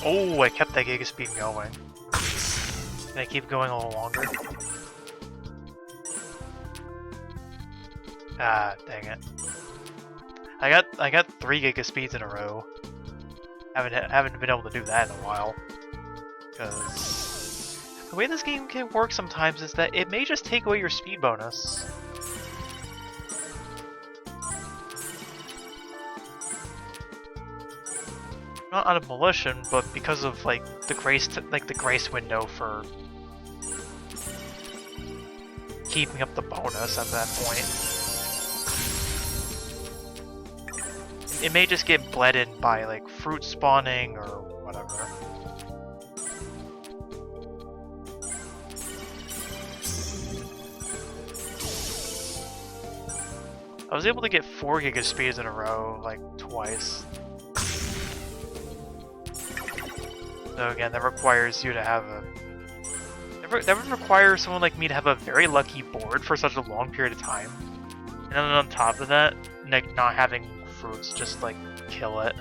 Oh, I kept that Giga Speed going. Can I keep going a little longer? Ah, dang it. I got 3 Giga Speeds in a row. Haven't been able to do that in a while. Because the way this game can work sometimes is that it may just take away your speed bonus. Not out of malicious, but because of like the grace window for keeping up the bonus at that point. It may just get bled in by like fruit spawning or whatever. I was able to get 4 Giga Speeds in a row, like twice. So again, that requires you to have a... That would require someone like me to have a very lucky board for such a long period of time. And then on top of that, like not having fruits just like kill it.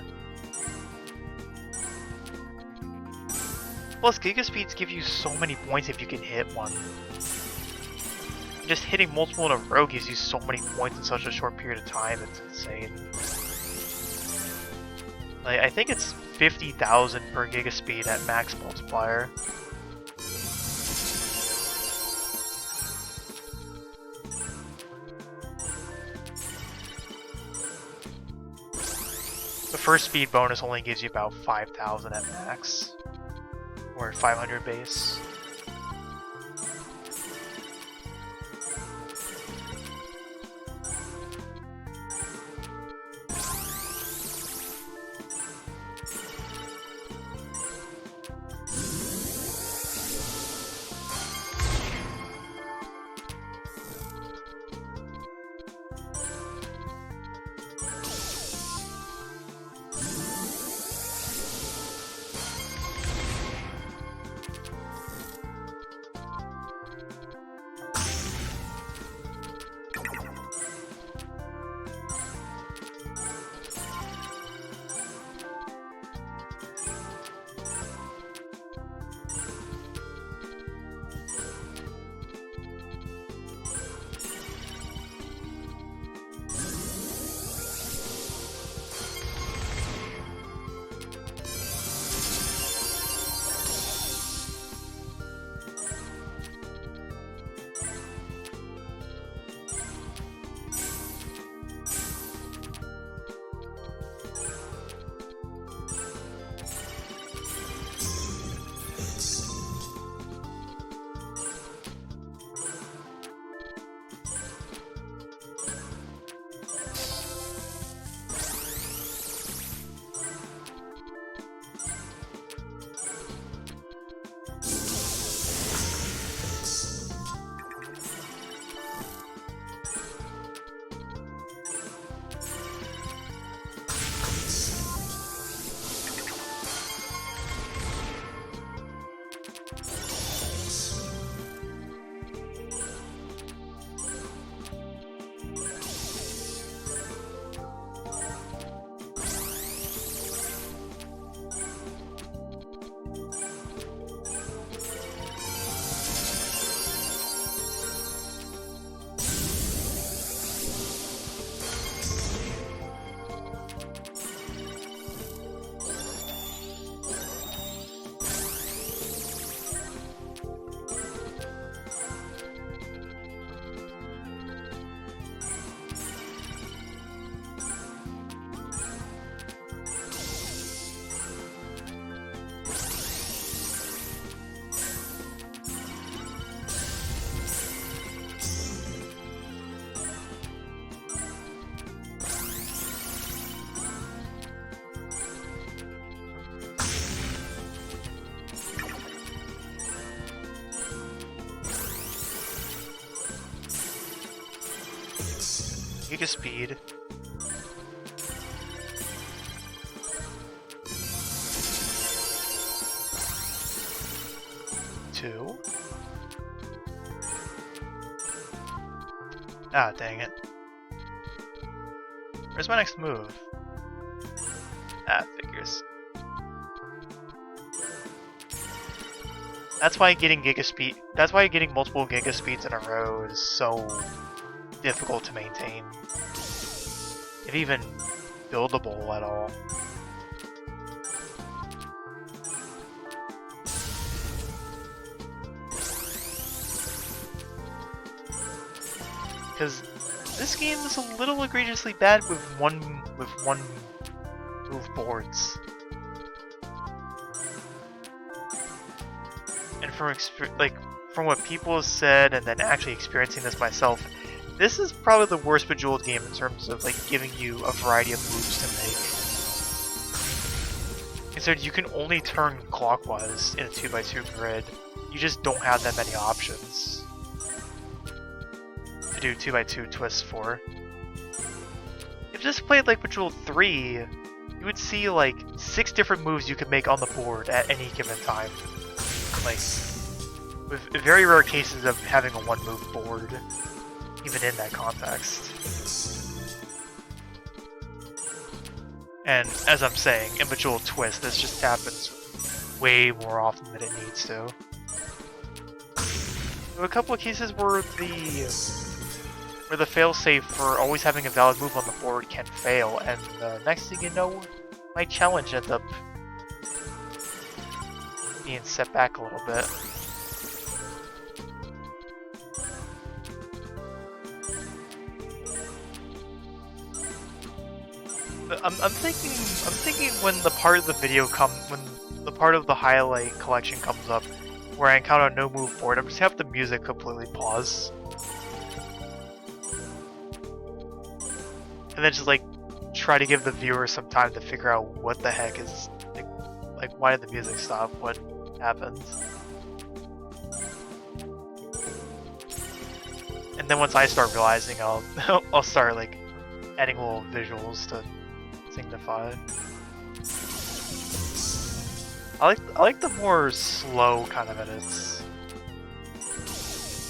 Plus, Giga Speeds give you so many points if you can hit one. Just hitting multiple in a row gives you so many points in such a short period of time, it's insane. Like, I think it's 50,000 per Giga Speed at max multiplier. The first speed bonus only gives you about 5,000 at max, or 500 base. Giga speed. Two. Ah, dang it. Where's my next move? Ah, figures. That's why getting Giga Speed. That's why getting multiple Giga Speeds in a row is so difficult to maintain, if even buildable at all. Because this game is a little egregiously bad with one move boards. And from what people have said, and then actually experiencing this myself, this is probably the worst Bejeweled game in terms of like giving you a variety of moves to make. Instead, you can only turn clockwise in a 2x2 grid. You just don't have that many options to do 2x2 twists for. If this played like Bejeweled 3, you would see like 6 different moves you could make on the board at any given time. Like, with very rare cases of having a one-move board, even in that context. And as I'm saying, in Bejeweled Twist, this just happens way more often than it needs to. There were a couple of cases where the failsafe for always having a valid move on the board can fail, and the next thing you know, my challenge ends up being set back a little bit. I'm thinking when the part of the video when the part of the highlight collection comes up where I encounter no move board, I'm just have the music completely pause. And then just like try to give the viewer some time to figure out what the heck is like why did the music stop? What happened? And then once I start realizing, I'll start like adding little visuals to signify. I like the more slow kind of edits.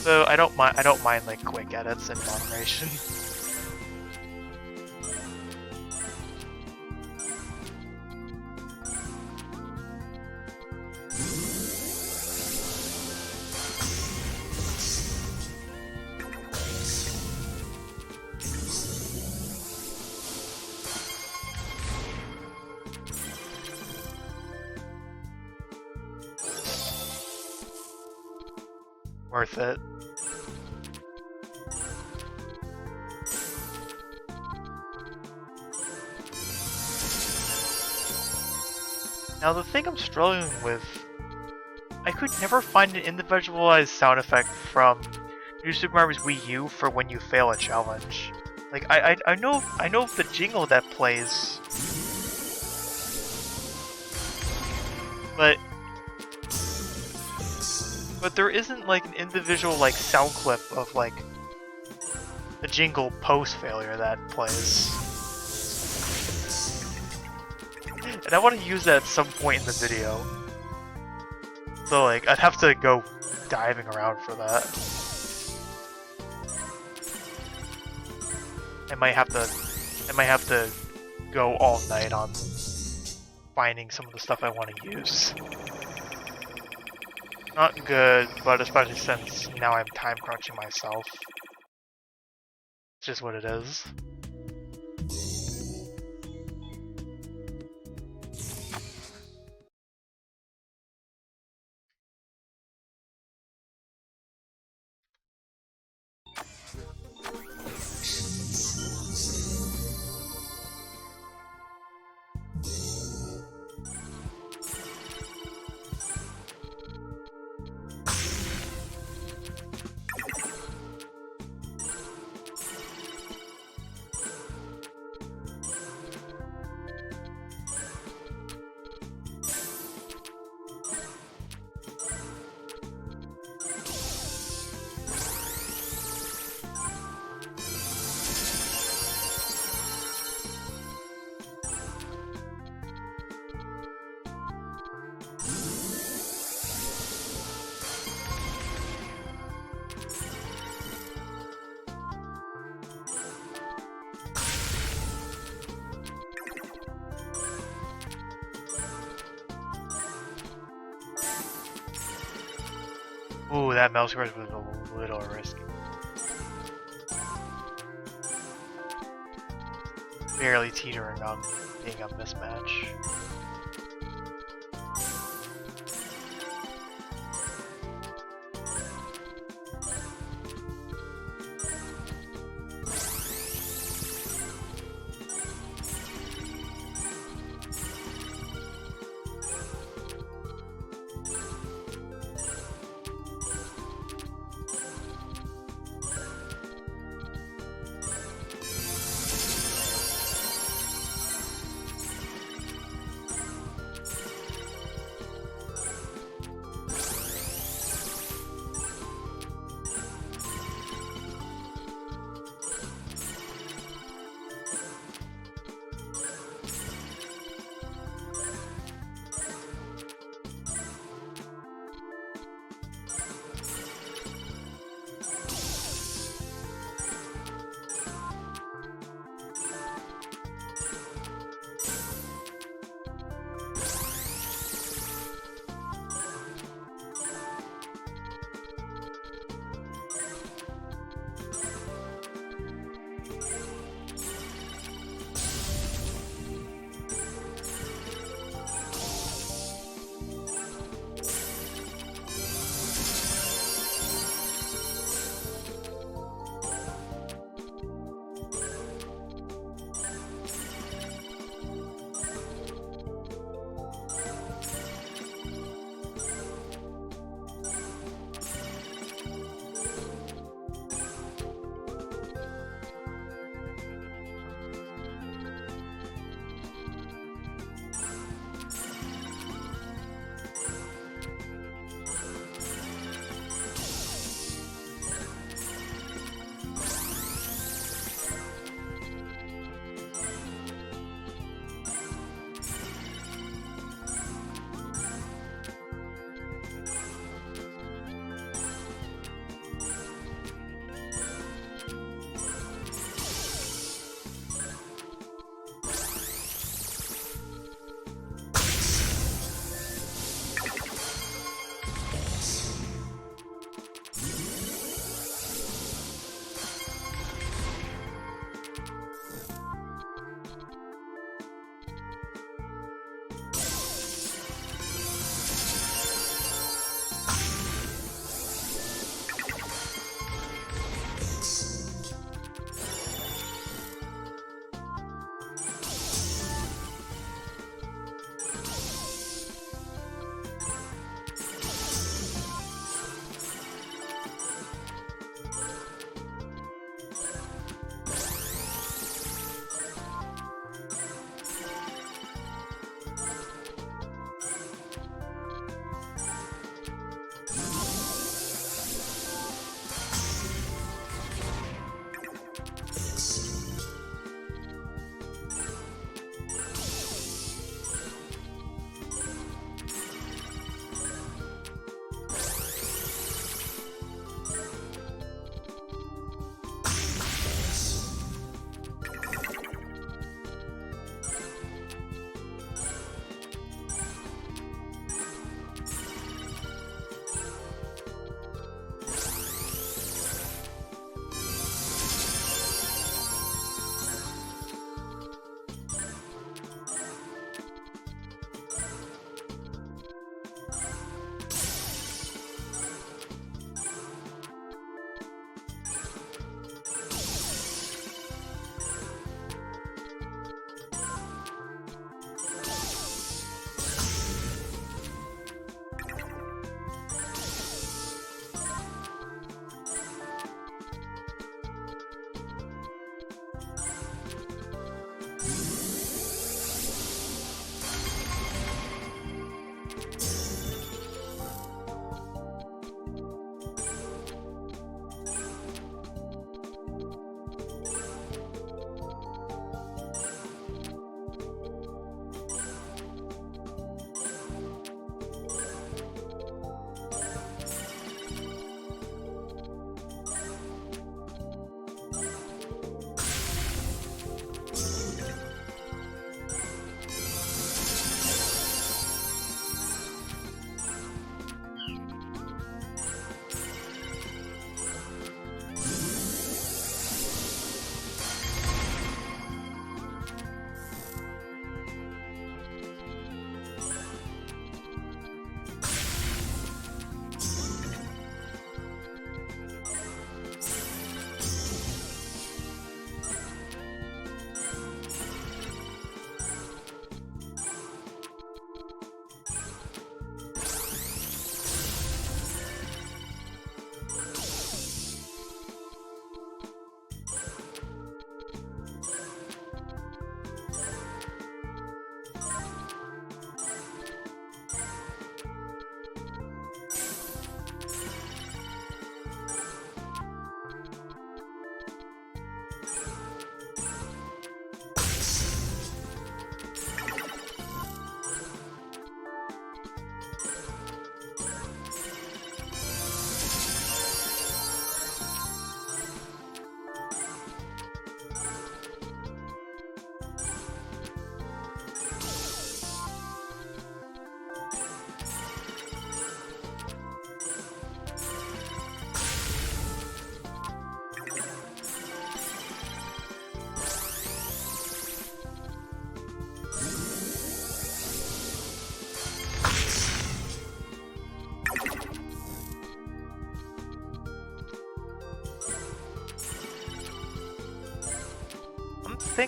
So I don't mind like quick edits in moderation. Worth it. Now the thing I'm struggling with, I could never find an individualized sound effect from New Super Mario's Wii U for when you fail a challenge. Like I know the jingle that plays, but there isn't like an individual like sound clip of like the jingle post failure that plays. And I want to use that at some point in the video. So like I'd have to go diving around for that. I might have to go all night on finding some of the stuff I want to use. Not good, but especially since now I'm time crunching myself. It's just what it is. Ooh, that mouse course was a little risky. Barely teetering on being a mismatch.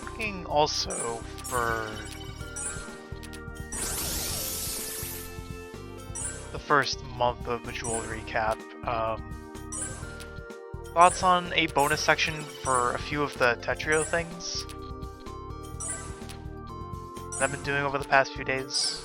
thinking also for the first month of Bejeweled recap, thoughts on a bonus section for a few of the Tetrio things that I've been doing over the past few days.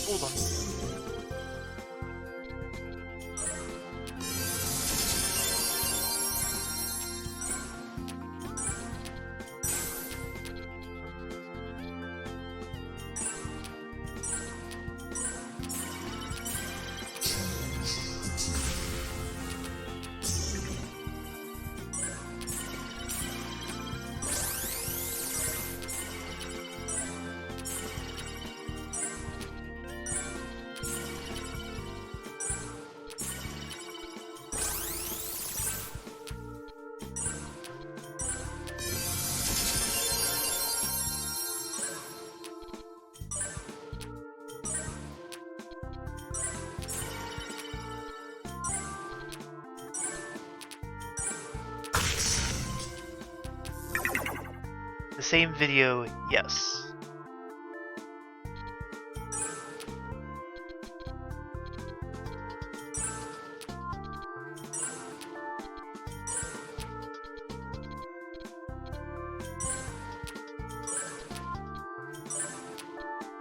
Hold on. The same video, yes.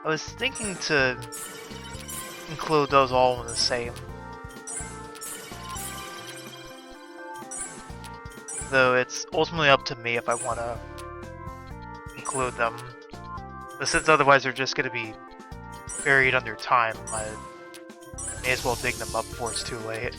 I was thinking to include those all in the same. Though it's ultimately up to me if I want to include them. But since otherwise they're just going to be buried under time, I may as well dig them up before it's too late.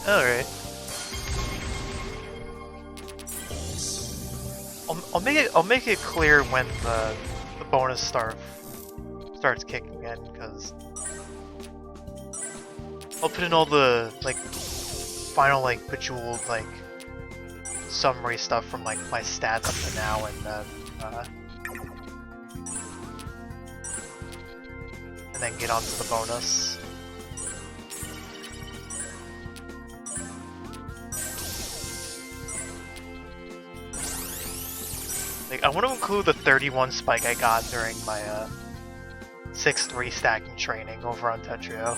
Alright. I'll make it clear when the bonus starts kicking in, because I'll put in all the final Bejeweled summary stuff from my stats up to now, and then get onto the bonus. I want to include the 31 spike I got during my 6-3 stacking training over on Tetrio.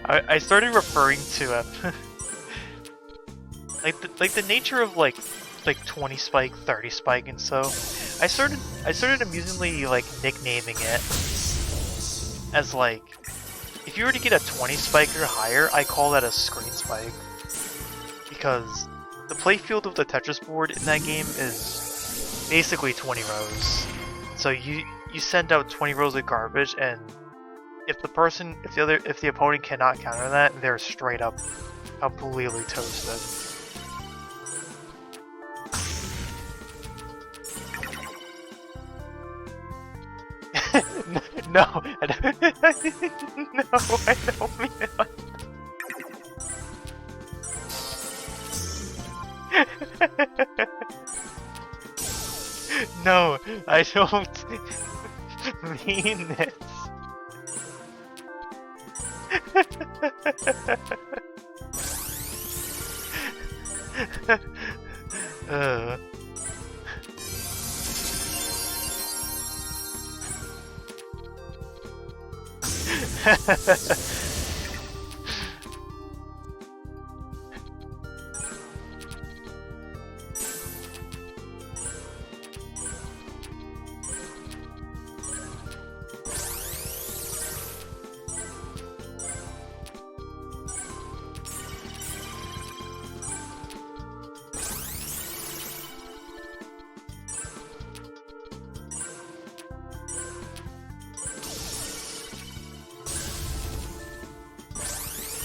I started referring to the nature of 20 spike, 30 spike, and so I started I started amusingly like nicknaming it as like, if you were to get a 20 spike or higher, I call that a screen spike. Because the playfield of the Tetris board in that game is basically 20 rows. So you send out 20 rows of garbage, and if the opponent cannot counter that, they're straight up completely toasted. No, I don't. No, I don't mean it. No, I don't mean this.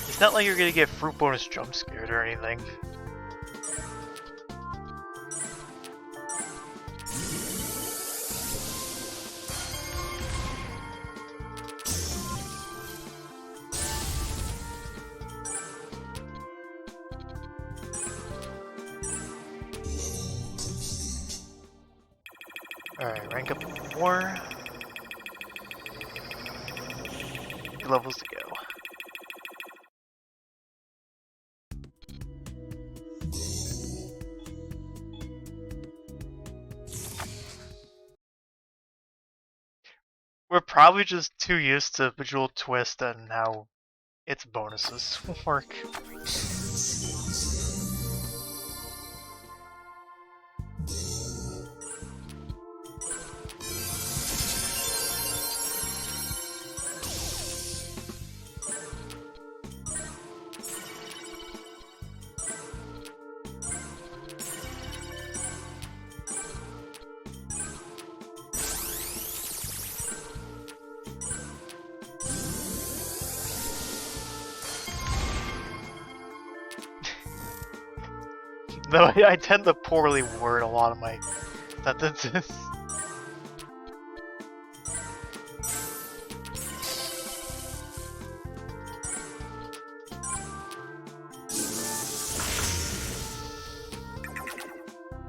It's not like you're gonna get fruit bonus jump scared or anything. Alright, rank up more. 2 levels to go. We're probably just too used to Bejeweled Twist and how its bonuses work. Though I tend to poorly word a lot of my sentences.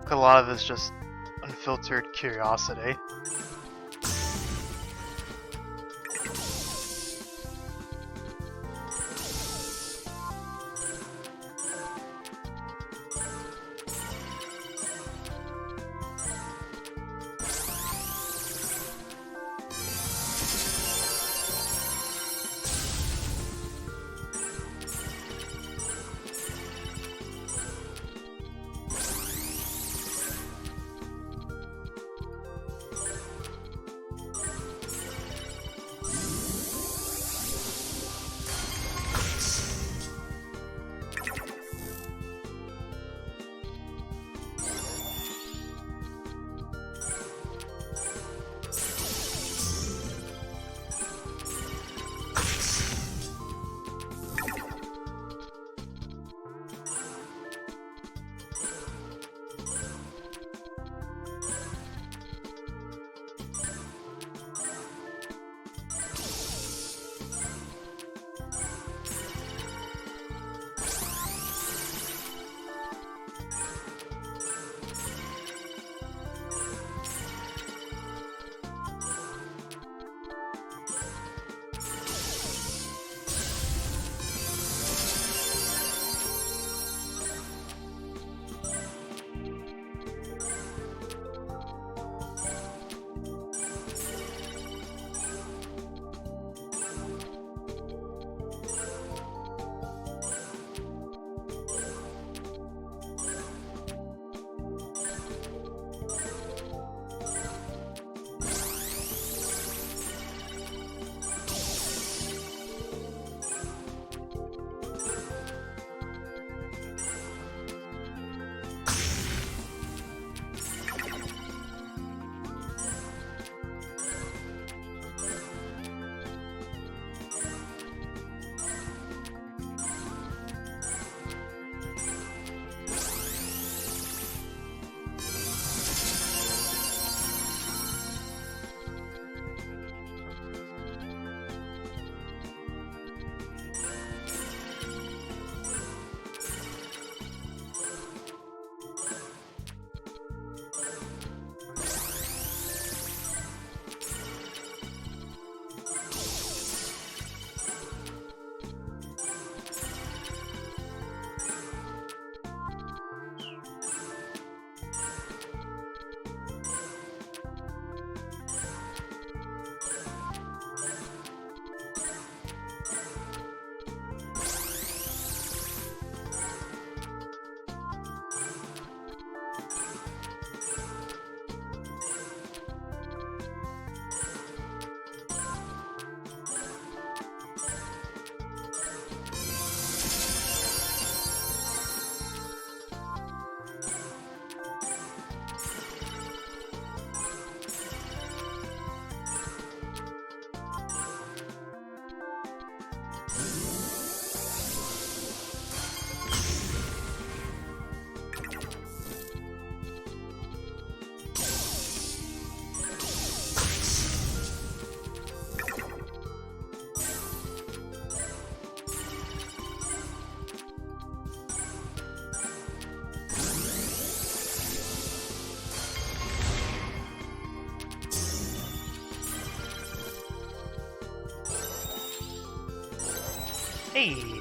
A lot of it's just unfiltered curiosity. Hey!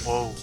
Whoa.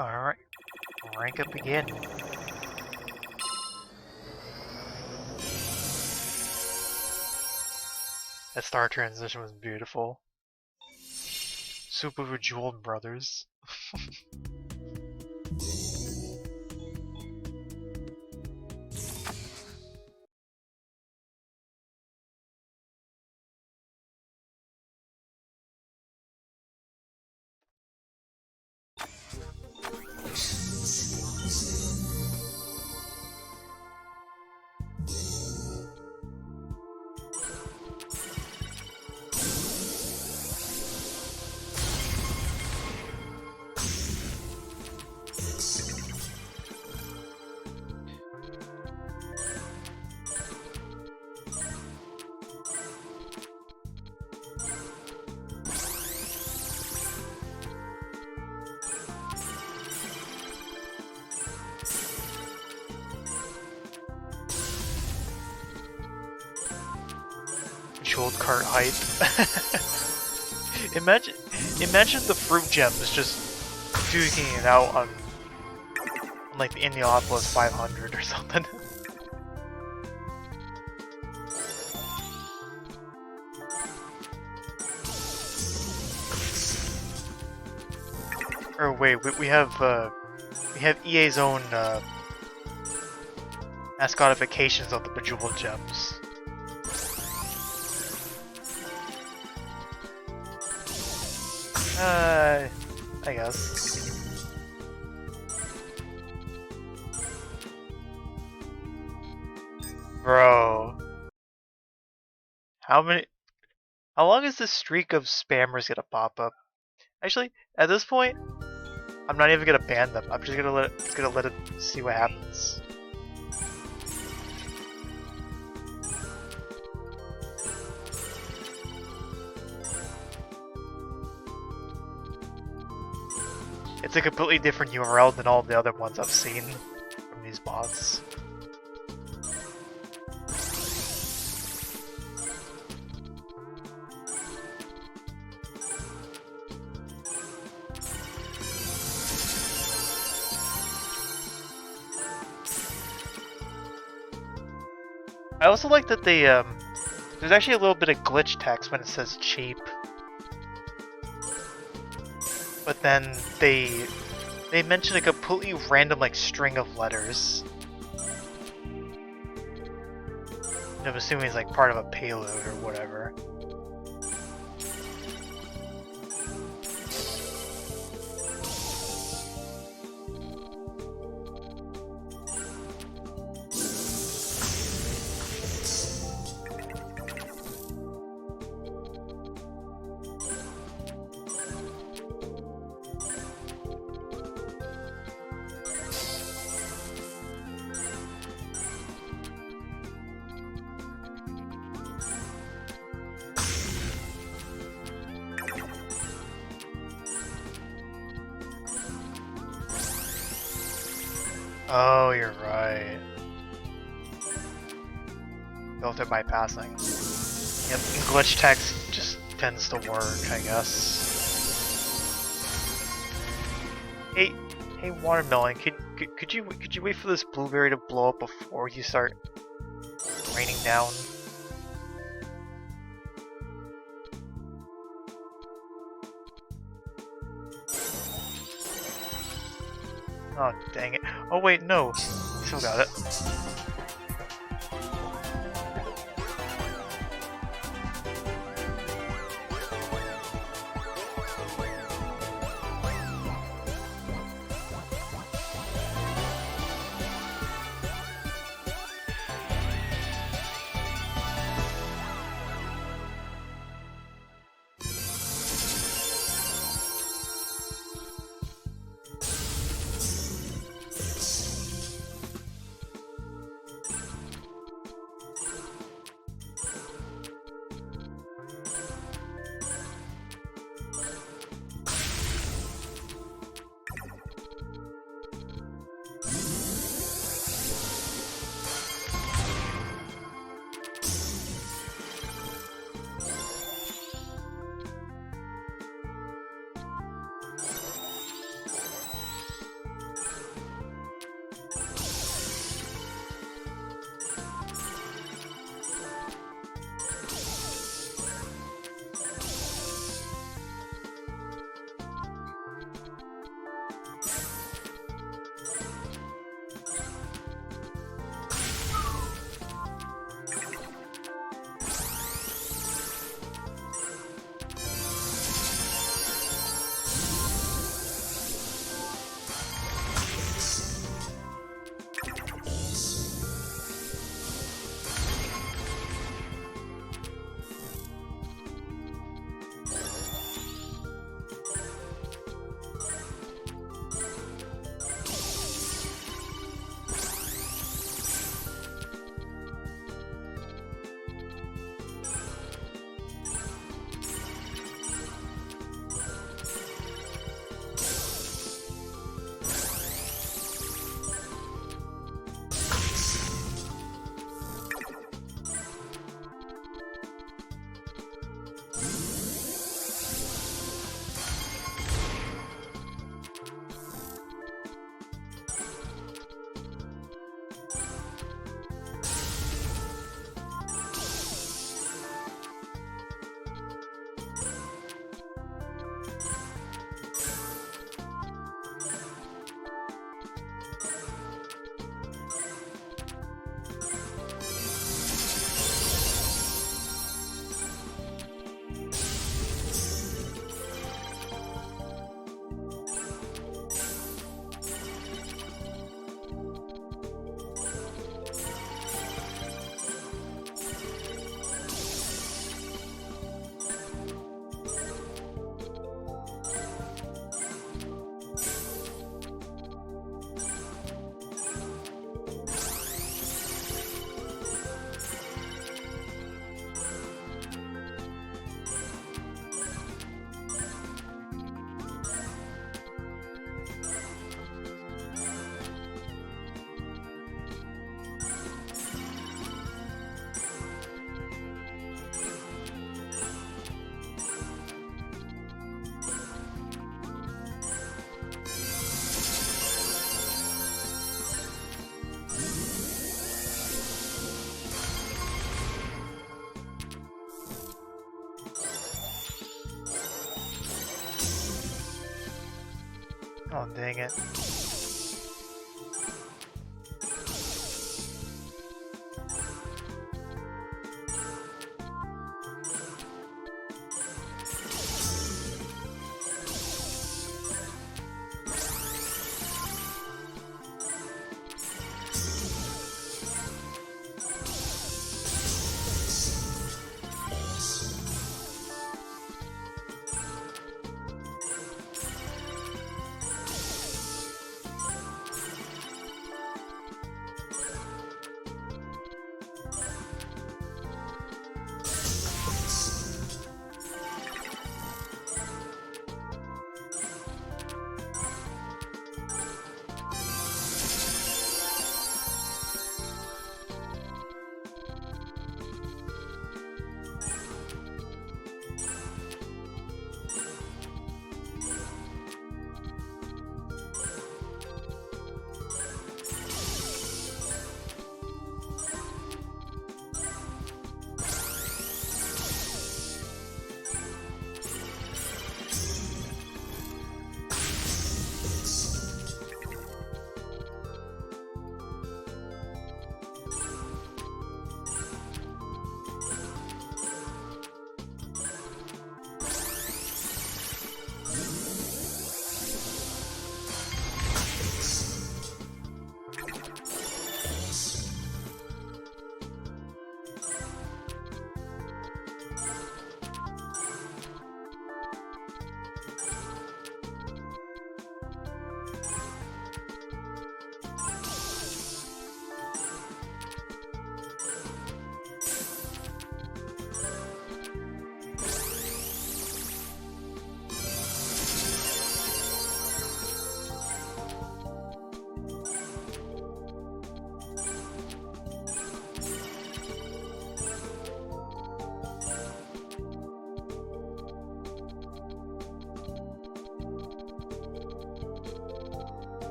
Alright, rank up again. That star transition was beautiful. Super Bejeweled Brothers. Bejeweled cart hype. imagine the fruit gems just duking it out on like the Indianapolis 500 or something. Or wait, we have EA's own mascotifications of the Bejeweled gems. I guess. Bro. How long is this streak of spammers gonna pop up? Actually, at this point, I'm not even gonna ban them. I'm just gonna let it see what happens. It's a completely different URL than all the other ones I've seen from these bots. I also like that they, there's actually a little bit of glitch text when it says cheap. But then they mention a completely random like string of letters. And I'm assuming it's like part of a payload or whatever. Oh, you're right. Filter bypassing. Yep, glitch text just tends to work, I guess. Hey, Watermelon, could you wait for this blueberry to blow up before you start raining down? Oh, dang it. Oh, wait, no. Still got it. Oh, dang it.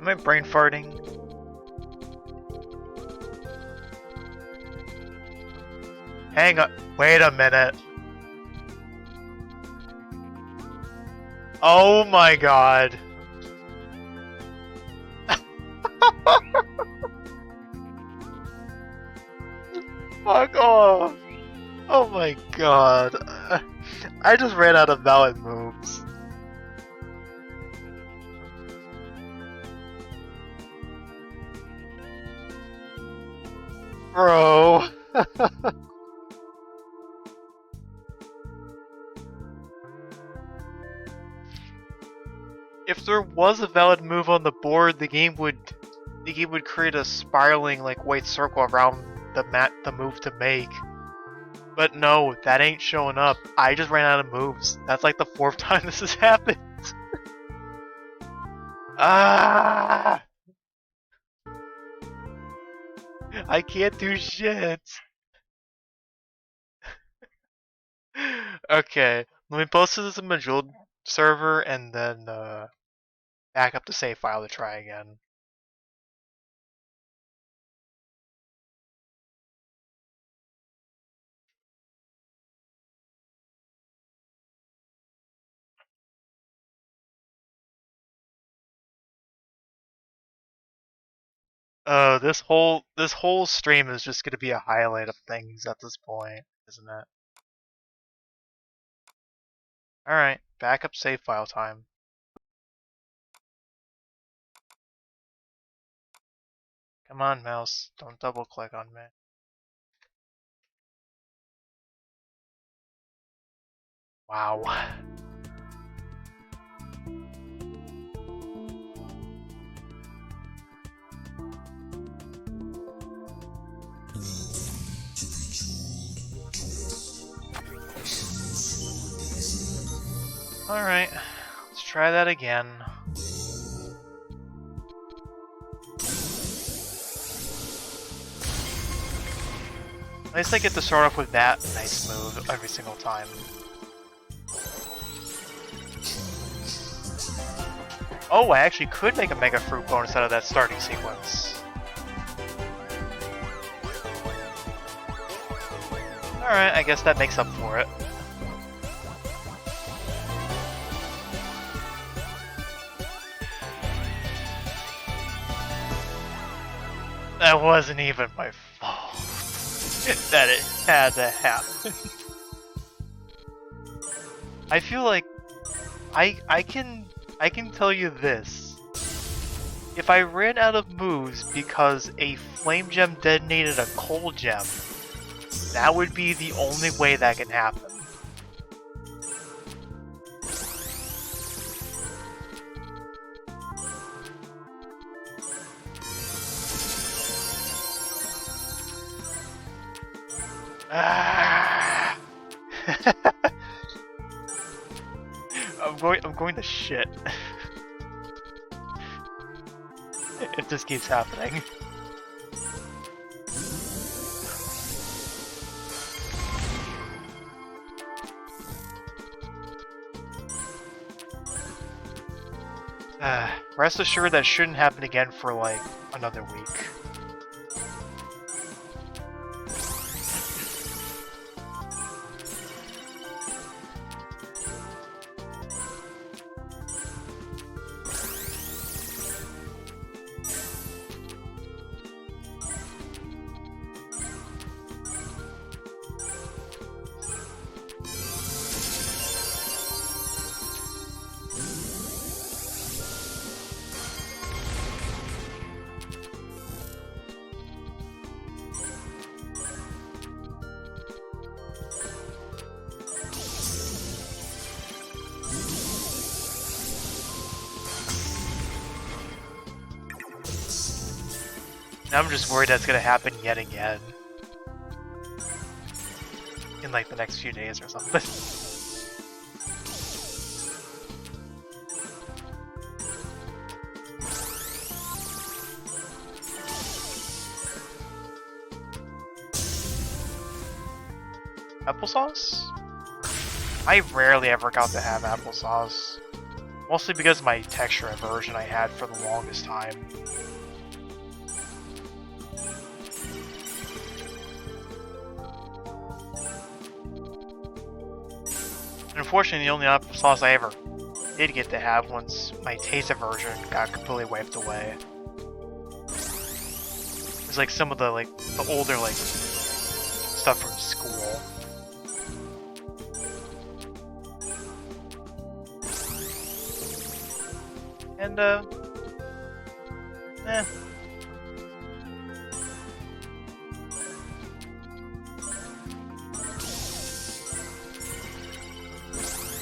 Am I brain farting? Hang on. Wait a minute. Oh my god. Fuck off. Oh my god. I just ran out of valid moves. Bro. If there was a valid move on the board, the game would create a spiraling like white circle around the move to make. But no, that ain't showing up. I just ran out of moves. That's like the 4th time this has happened. Ah! I can't do shit. Okay, let me post this in my Majul server and then back up the save file to try again. This whole stream is just gonna be a highlight of things at this point, isn't it? Alright, backup save file time. Come on, mouse, don't double click on me. Wow. Alright, let's try that again. At least I get to start off with that nice move every single time. Oh, I actually could make a Mega Fruit bonus out of that starting sequence. Alright, I guess that makes up for it. that wasn't even my fault that it had to happen. I feel like I can tell you this. If I ran out of moves because a flame gem detonated a cold gem, that would be the only way that can happen. Ah. I'm going to shit. If this keeps happening. Rest assured that shouldn't happen again for like another week. I'm just worried that's gonna happen yet again. In like the next few days or something. Applesauce? I rarely ever got to have applesauce. Mostly because of my texture aversion I had for the longest time. Unfortunately, the only applesauce I ever did get to have once my taste aversion got completely wiped away. It was like some of the older stuff from school. And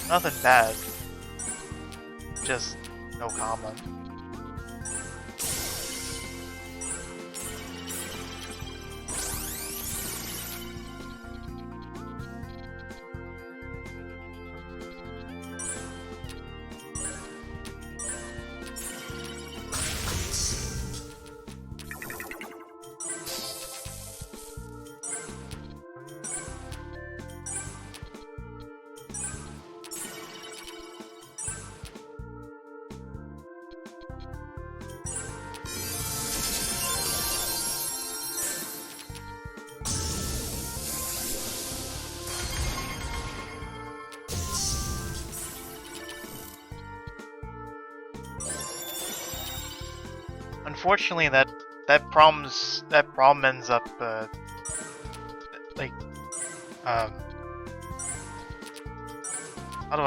nothing bad. Just no comment. Unfortunately, that problem ends up how do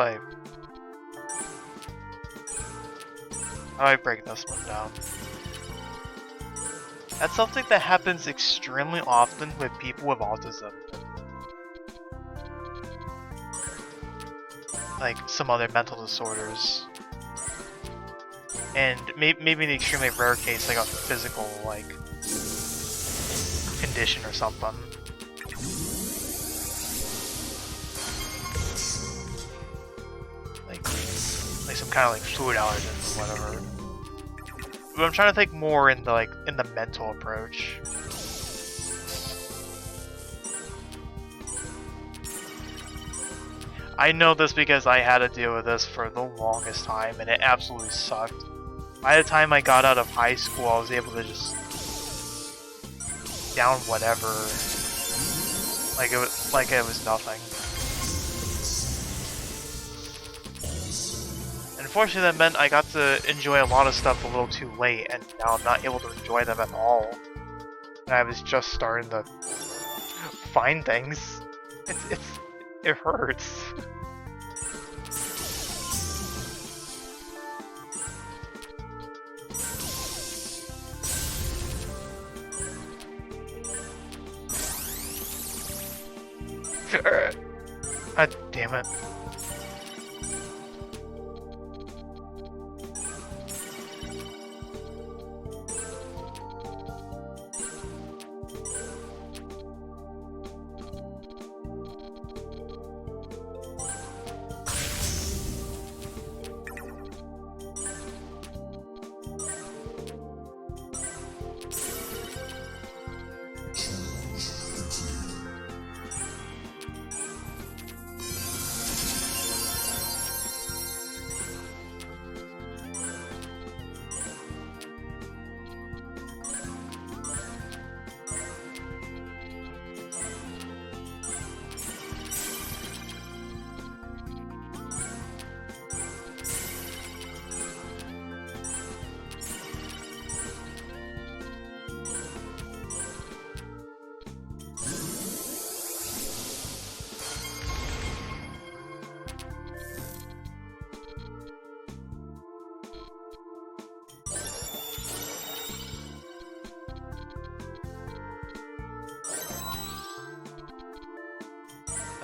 I break this one down? That's something that happens extremely often with people with autism. Like some other mental disorders. And maybe in the extremely rare case, like a physical, condition or something. Like some kind of fluid allergens or whatever. But I'm trying to think more in the mental approach. I know this because I had to deal with this for the longest time, and it absolutely sucked. By the time I got out of high school, I was able to just down whatever, like it was nothing. Unfortunately, that meant I got to enjoy a lot of stuff a little too late, and now I'm not able to enjoy them at all. and I was just starting to find things. It hurts. God damn it.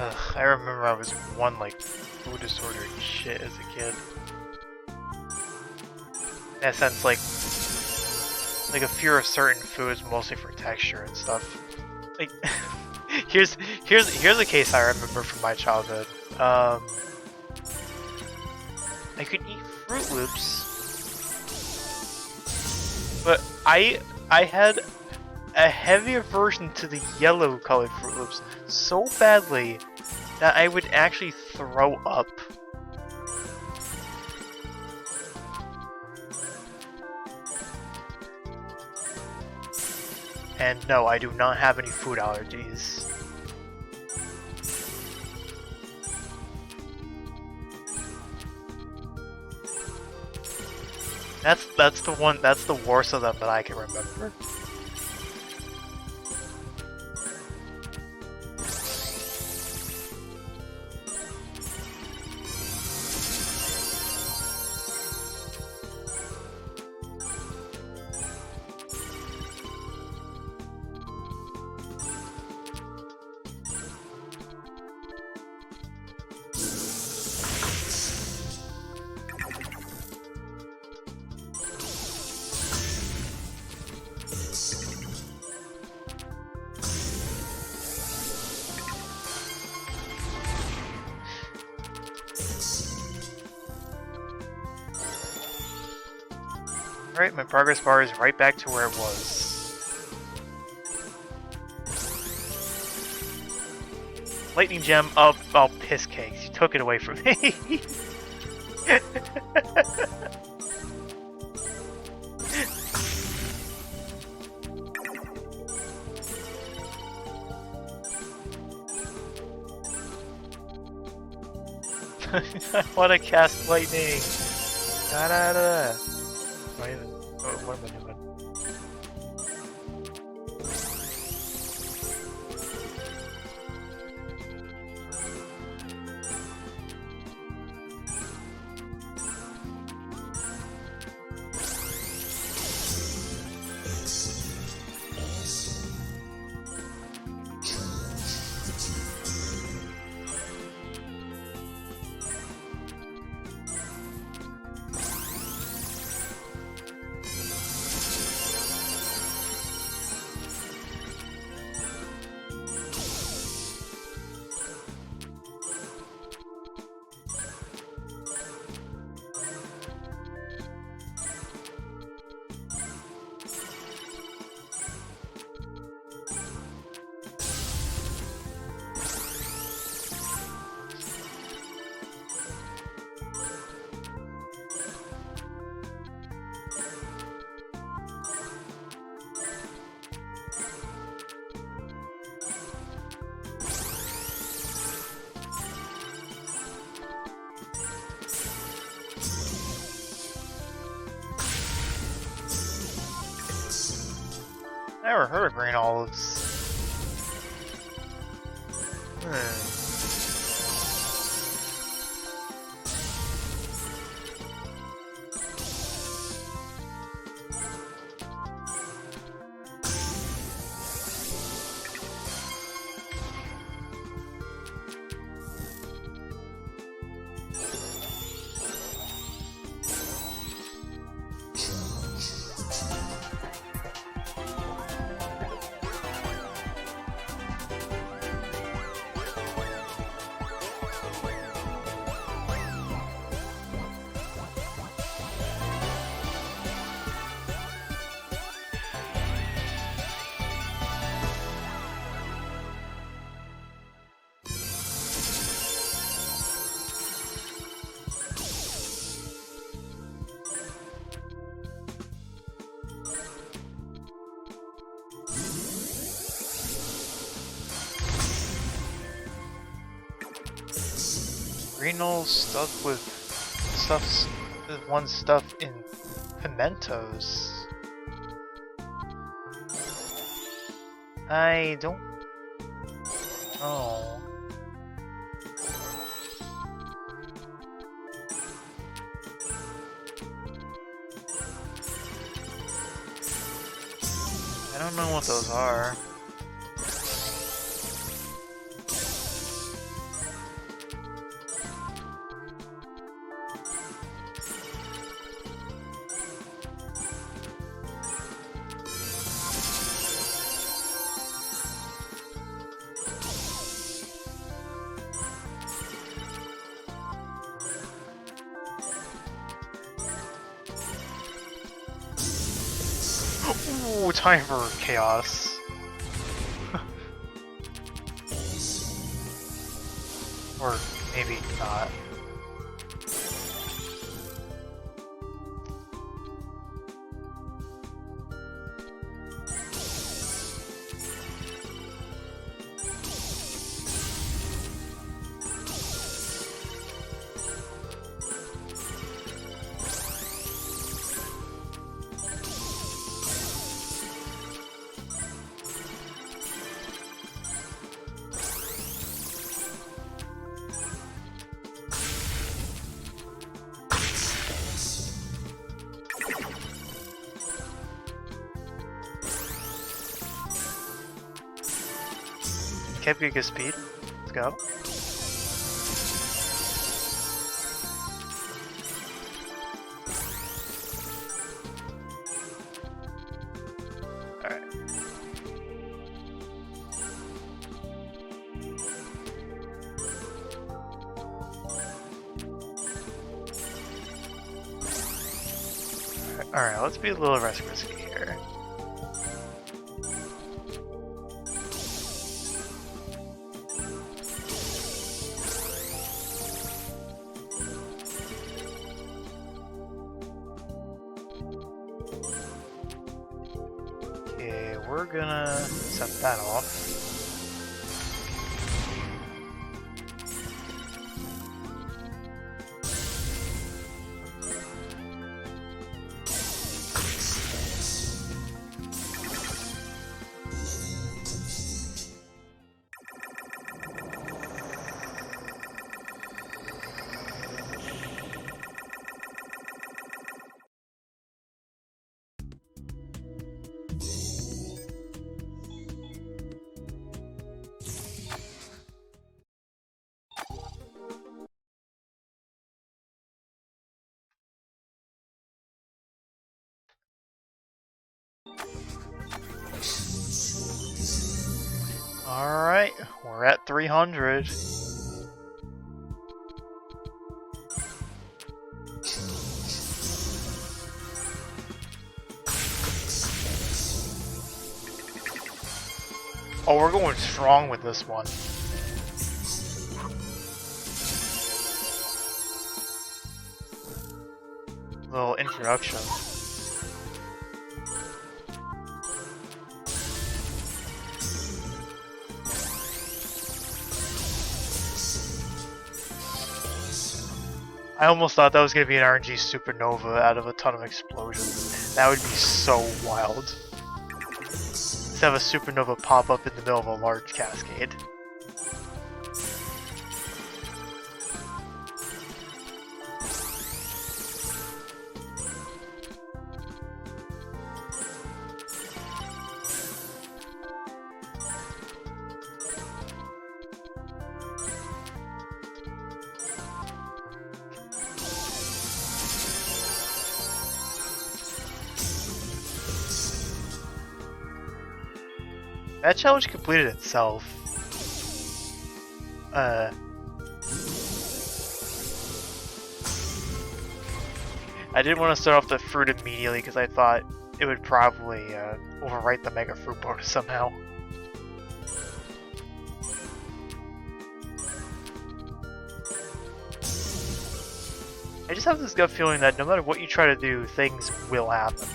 Ugh, I remember I was one like food disorder shit as a kid. In that sense, like a fear of certain foods, mostly for texture and stuff. Like, here's a case I remember from my childhood. I could eat Fruit Loops, but I had a heavy aversion to the yellow colored Fruit Loops so badly that I would actually throw up. And no, I do not have any food allergies. That's the worst of them that I can remember. Alright, my progress bar is right back to where it was. Lightning gem, oh piss cakes, you took it away from me. I want to cast lightning. Da da da. What am I doing? I never heard of green olives. Renal stuff with stuff in pimentos. I don't know. I don't know what those are. Ooh, time for chaos. Or maybe not. Kept your good speed. Let's go. Alright. Alright, let's be a little risky here. We're gonna set that off. Alright, we're at 300. Oh, we're going strong with this one. Little introduction. I almost thought that was going to be an RNG supernova out of a ton of explosions. That would be so wild. to have a supernova pop up in the middle of a large cascade. That challenge completed itself. I didn't want to start off the fruit immediately because I thought it would probably overwrite the mega fruit bonus somehow. I just have this gut feeling that no matter what you try to do, things will happen.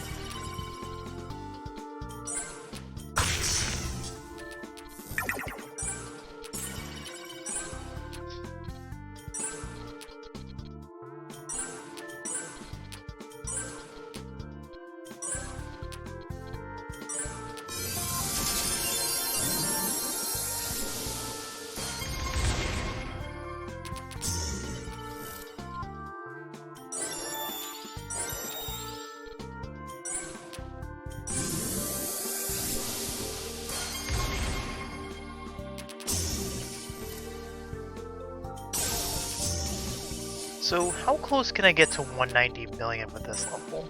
So how close can I get to 190 million with this level?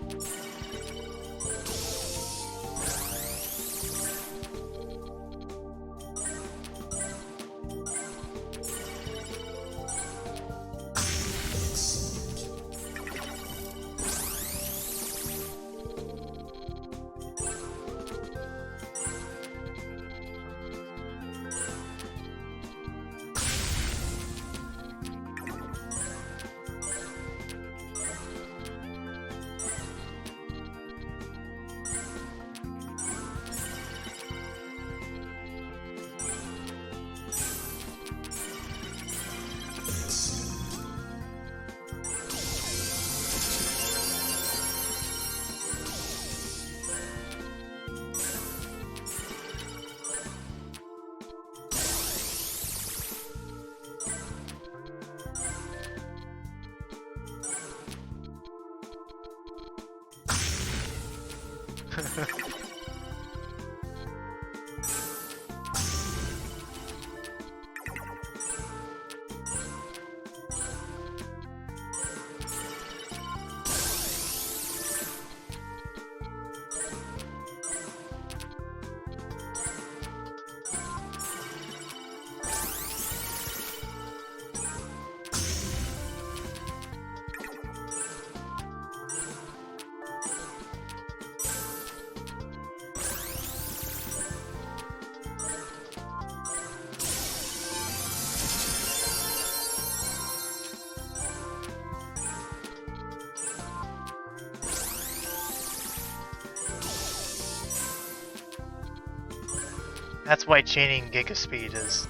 That's why chaining Giga Speed is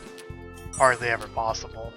hardly ever possible.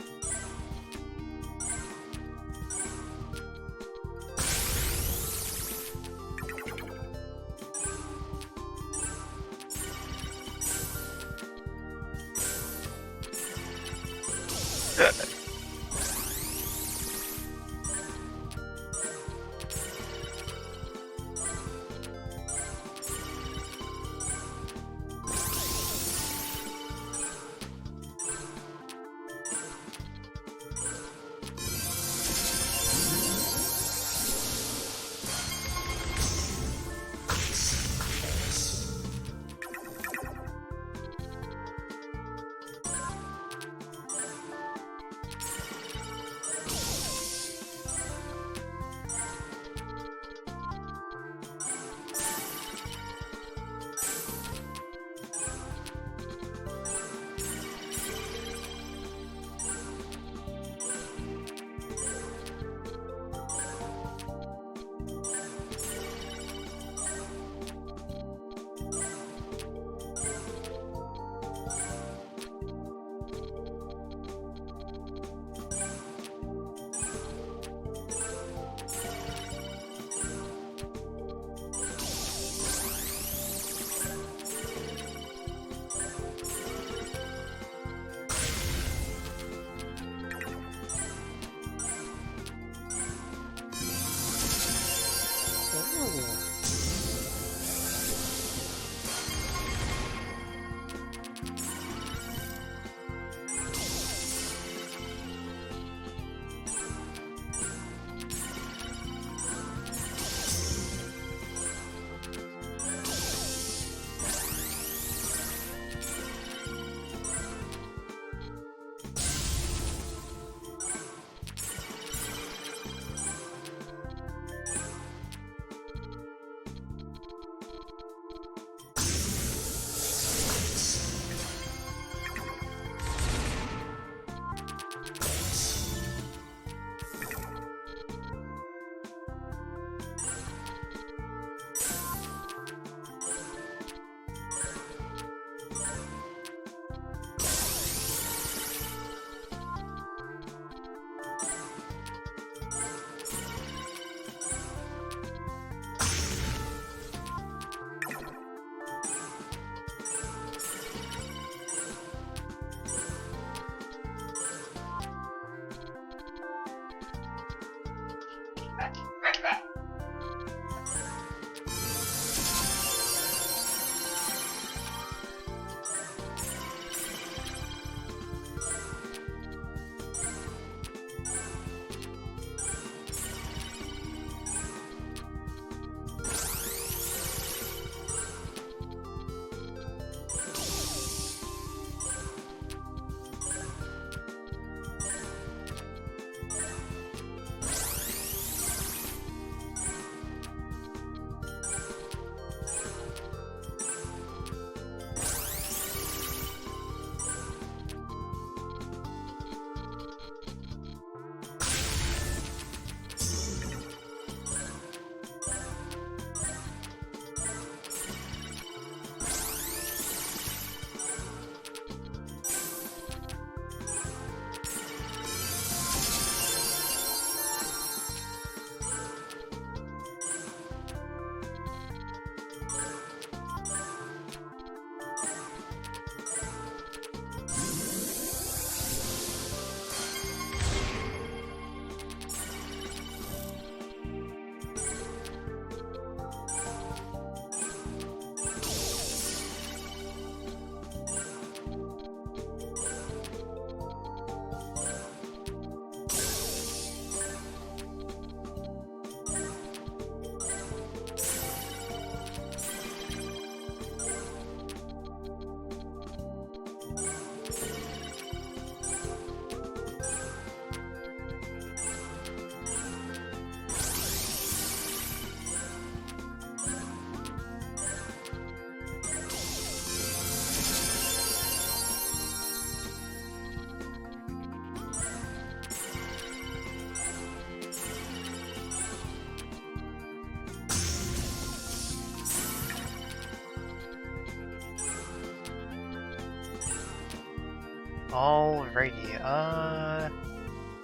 Alrighty,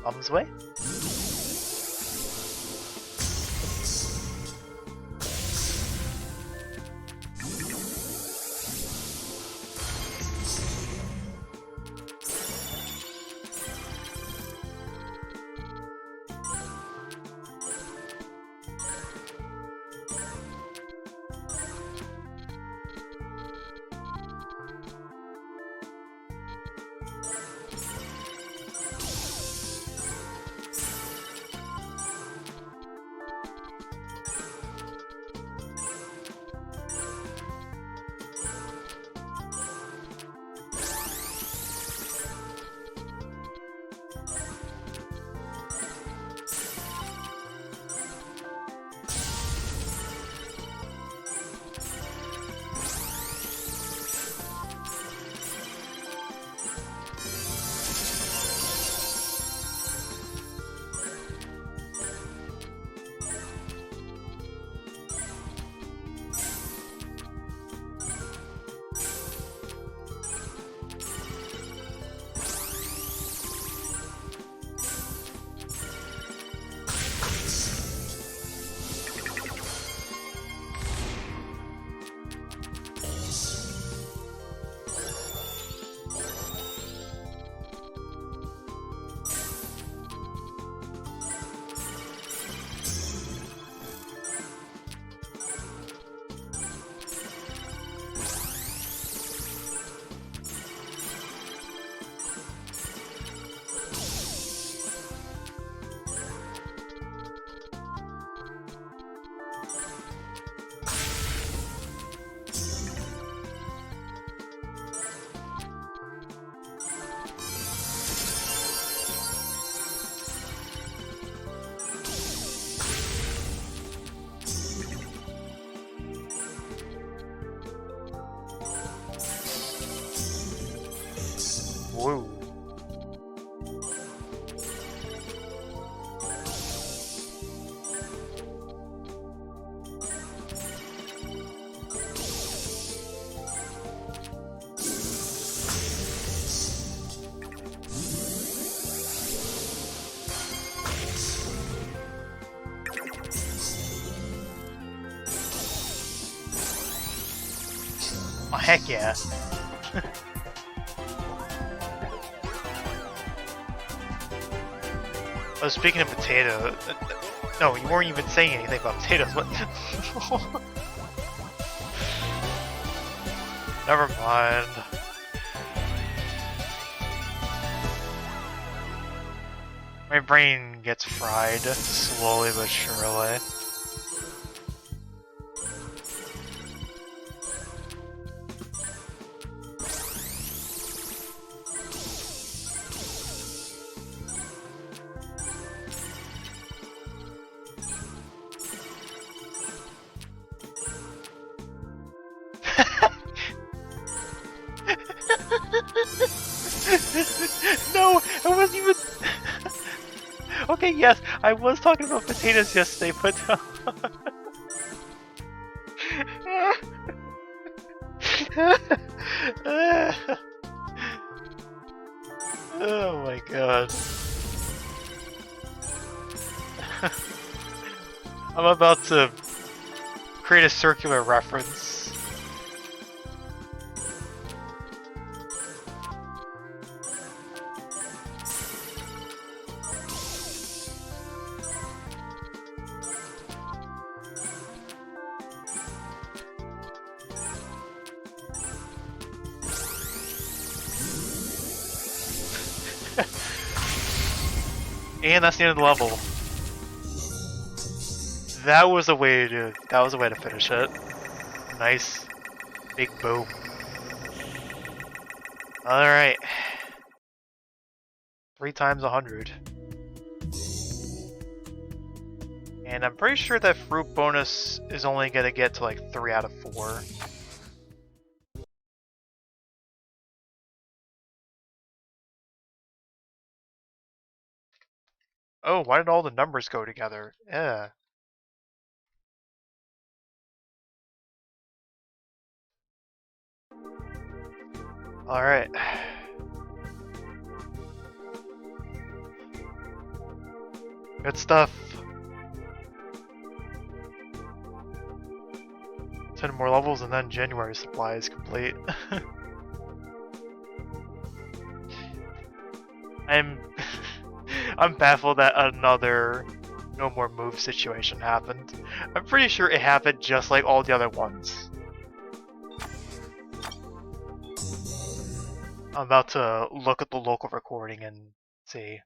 bombs away. Whoa. Oh, heck yeah. Oh, speaking of potato, no, you weren't even saying anything about potatoes. What? Never mind. My brain gets fried slowly but surely. No, I wasn't even. Okay, yes, I was talking about potatoes yesterday, but. Oh my god. I'm about to create a circular reference. And that's the end of the level. That was a way to finish it. Nice. Big boom. Alright. 3 times 100. And I'm pretty sure that fruit bonus is only gonna get to like 3 out of 4. Oh, why did all the numbers go together? Yeah. Alright. Good stuff. 10 more levels and then January supply is complete. I'm baffled that another no more move situation happened. I'm pretty sure it happened just like all the other ones. I'm about to look at the local recording and see.